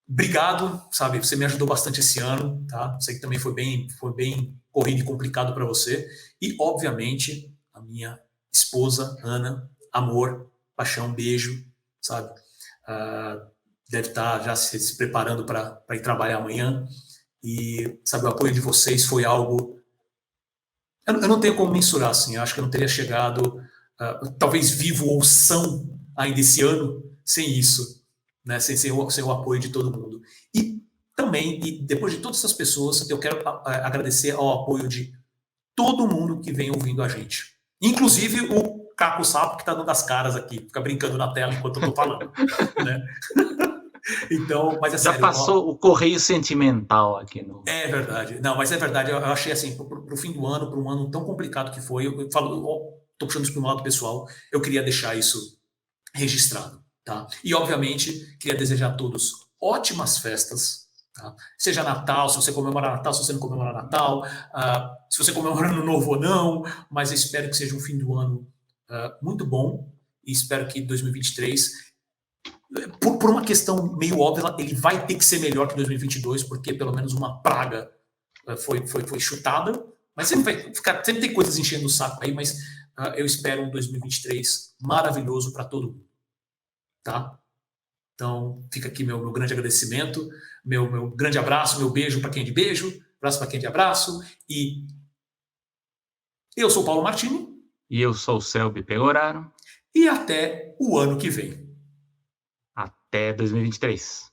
obrigado, sabe? Você me ajudou bastante esse ano, tá? Sei que também foi bem corrido e complicado para você. E, obviamente, a minha esposa, Ana, amor, paixão, beijo, sabe? Deve estar já se preparando para ir trabalhar amanhã. E, sabe, o apoio de vocês foi algo... Eu não tenho como mensurar, assim. Eu acho que eu não teria chegado, talvez vivo ou são ainda esse ano, sem isso, né? Sem o apoio de todo mundo. E também, depois de todas essas pessoas, eu quero agradecer ao apoio de todo mundo que vem ouvindo a gente. Inclusive o Caco Sapo, que está dando as caras aqui, fica brincando na tela enquanto eu estou falando, né? Então, mas é sério. Já passou o correio sentimental aqui no... É verdade. Não, mas é verdade. Eu achei assim, pro fim do ano, para um ano tão complicado que foi, eu falo, tô puxando isso pro meu lado pessoal, eu queria deixar isso registrado, tá? E, obviamente, queria desejar a todos ótimas festas, tá? Seja Natal, se você comemora Natal, se você não comemora Natal, se você comemora Ano Novo ou não, mas eu espero que seja um fim do ano muito bom e espero que 2023, por uma questão meio óbvia, ele vai ter que ser melhor que 2022, porque pelo menos uma praga foi chutada, mas sempre tem coisas enchendo o saco aí, mas eu espero um 2023 maravilhoso para todo mundo, tá? Então, fica aqui meu grande agradecimento, meu grande abraço, meu beijo para quem é de beijo, abraço para quem é de abraço, e eu sou o Paulo Martini. E eu sou o Selby Pegoraro. E até o ano que vem. Até 2023.